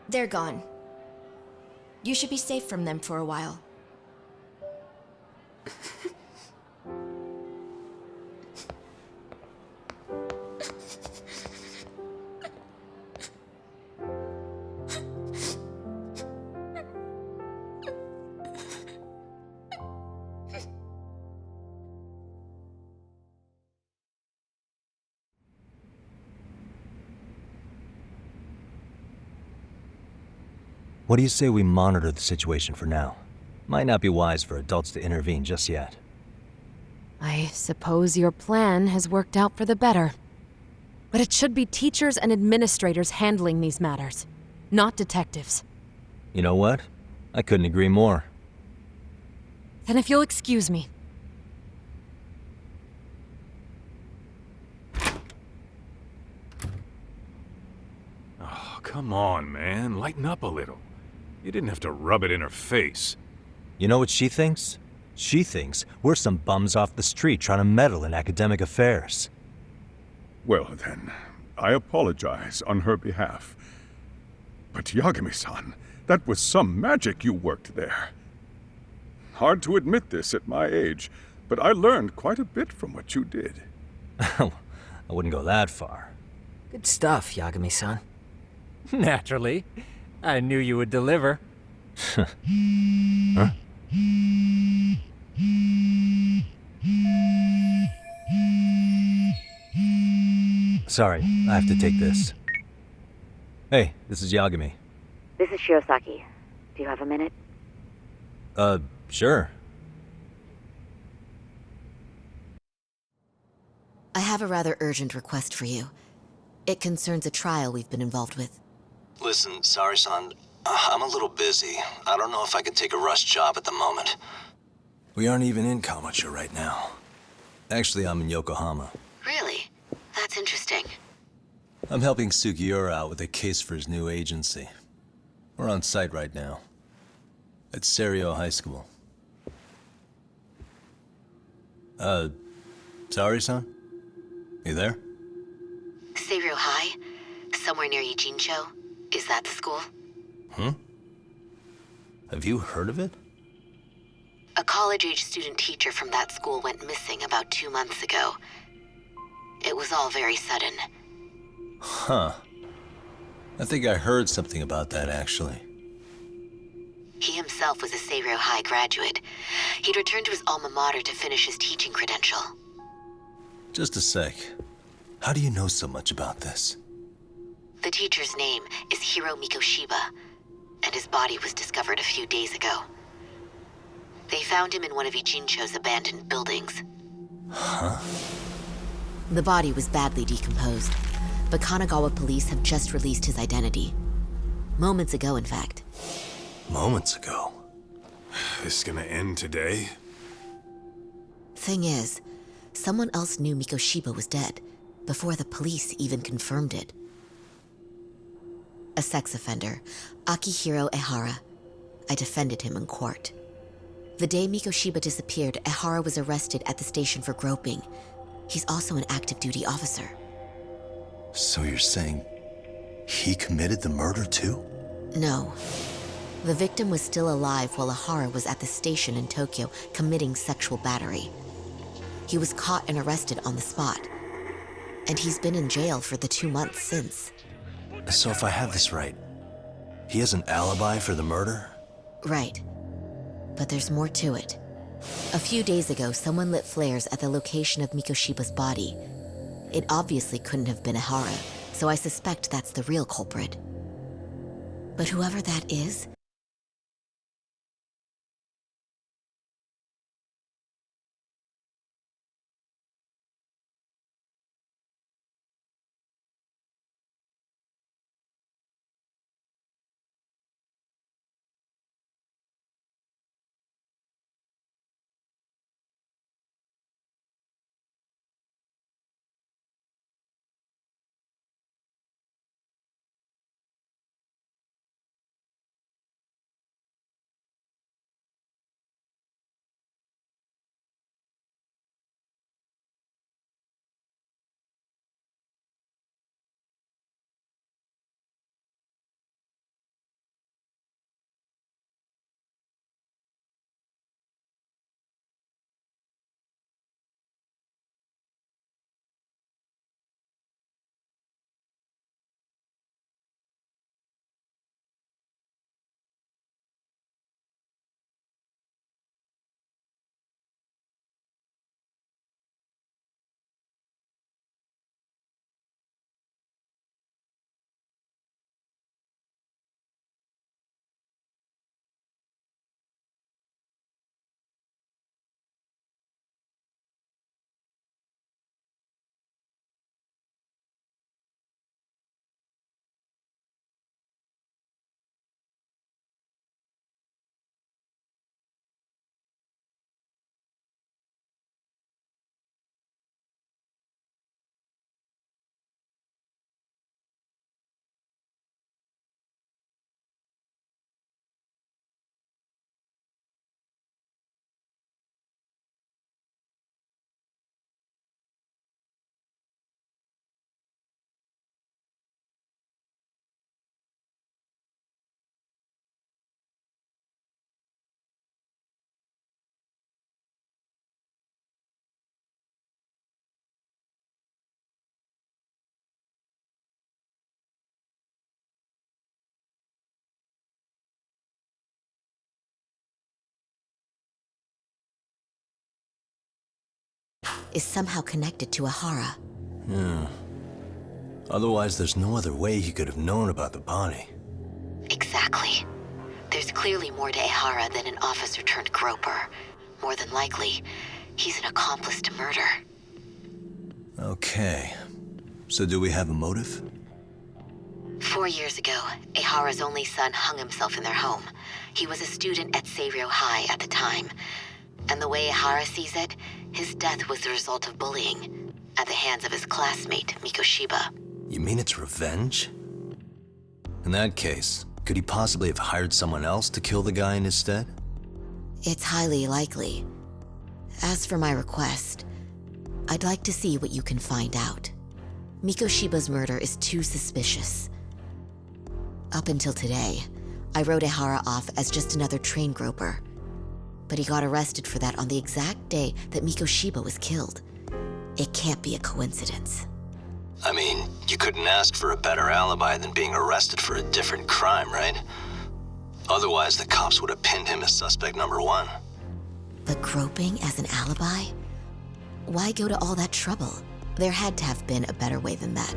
They're gone. You should be safe from them for a while. What do you say we monitor the situation for now? Might not be wise for adults to intervene just yet. I suppose your plan has worked out for the better. But it should be teachers and administrators handling these matters, not detectives. You know what? I couldn't agree more. Then if you'll excuse me. Oh, come on, man. Lighten up a little. You didn't have to rub it in her face. You know what she thinks? She thinks we're some bums off the street trying to meddle in academic affairs. Well then, I apologize on her behalf. But Yagami-san, that was some magic you worked there. Hard to admit this at my age, but I learned quite a bit from what you did. I wouldn't go that far. Good stuff, Yagami-san. Naturally. I knew you would deliver. Huh? Sorry, I have to take this. Hey, this is Yagami. This is Shirosaki. Do you have a minute? Sure. I have a rather urgent request for you. It concerns a trial we've been involved with. Listen, Sari-san, I'm a little busy. I don't know if I could take a rush job at the moment. We aren't even in Kawachi right now. Actually, I'm in Yokohama. Really? That's interesting. I'm helping Sugiura out with a case for his new agency. We're on site right now. At Serio High School. Sari-san? You there? Seiryu High? Somewhere near Ijincho? Is that the school? Have you heard of it? A college-age student teacher from that school went missing about 2 months ago. It was all very sudden. Huh. I think I heard something about that, actually. He himself was a Seiryu High graduate. He'd returned to his alma mater to finish his teaching credential. Just a sec. How do you know so much about this? The teacher's name is Hiro Mikoshiba, and his body was discovered a few days ago. They found him in one of Ijincho's abandoned buildings. Huh? The body was badly decomposed, but Kanagawa police have just released his identity. Moments ago, in fact. Moments ago? This is gonna end today? Thing is, someone else knew Mikoshiba was dead, before the police even confirmed it. A sex offender, Akihiro Ehara. I defended him in court. The day Mikoshiba disappeared, Ehara was arrested at the station for groping. He's also an active duty officer. So you're saying he committed the murder too? No. The victim was still alive while Ehara was at the station in Tokyo committing sexual battery. He was caught and arrested on the spot. And he's been in jail for the 2 months since. So if I have this right, he has an alibi for the murder? Right. But there's more to it. A few days ago, someone lit flares at the location of Mikoshiba's body. It obviously couldn't have been Ehara, so I suspect that's the real culprit. But whoever that is, is somehow connected to Ahara. Yeah. Otherwise, there's no other way he could have known about the body. Exactly. There's clearly more to Ahara than an officer turned groper. More than likely, he's an accomplice to murder. Okay. So do we have a motive? 4 years ago, Ahara's only son hung himself in their home. He was a student at Seiryō High at the time. And the way Ahara sees it, his death was the result of bullying at the hands of his classmate, Mikoshiba. You mean it's revenge? In that case, could he possibly have hired someone else to kill the guy in his stead? It's highly likely. As for my request, I'd like to see what you can find out. Mikoshiba's murder is too suspicious. Up until today, I wrote Ahara off as just another train groper. But he got arrested for that on the exact day that Mikoshiba was killed. It can't be a coincidence. I mean, you couldn't ask for a better alibi than being arrested for a different crime, right? Otherwise, the cops would have pinned him as suspect number 1. But groping as an alibi? Why go to all that trouble? There had to have been a better way than that.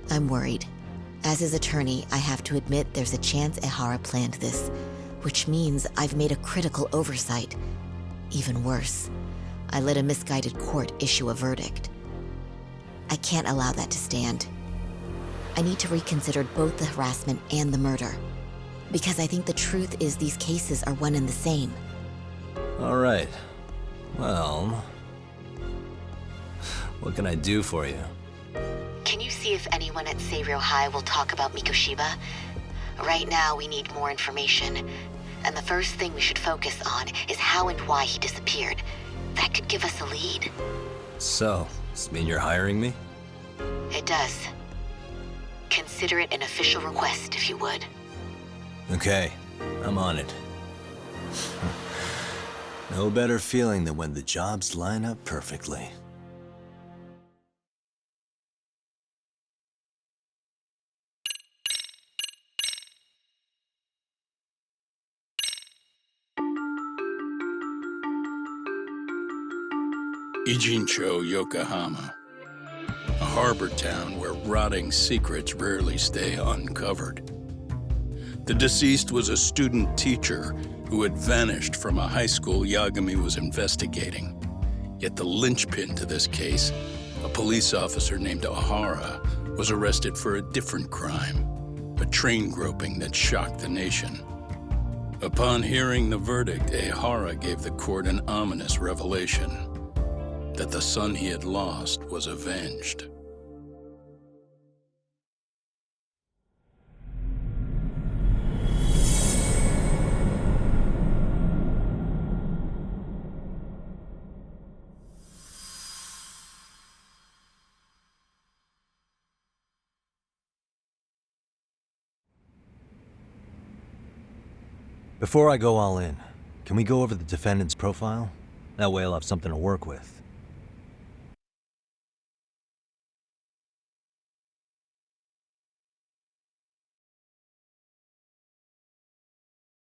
I'm worried. As his attorney, I have to admit there's a chance Ahara planned this, which means I've made a critical oversight. Even worse, I let a misguided court issue a verdict. I can't allow that to stand. I need to reconsider both the harassment and the murder, because I think the truth is these cases are one and the same. All right. Well, what can I do for you? Can you see if anyone at Seiryō High will talk about Mikoshiba? Right now, we need more information. And the first thing we should focus on is how and why he disappeared. That could give us a lead. So, does this mean you're hiring me? It does. Consider it an official request, if you would. Okay, I'm on it. No better feeling than when the jobs line up perfectly. Ijincho, Yokohama. A harbor town where rotting secrets rarely stay uncovered. The deceased was a student teacher who had vanished from a high school Yagami was investigating. Yet the linchpin to this case, a police officer named Ahara, was arrested for a different crime, a train groping that shocked the nation. Upon hearing the verdict, Ahara gave the court an ominous revelation: that the son he had lost was avenged. Before I go all in, can we go over the defendant's profile? That way I'll have something to work with.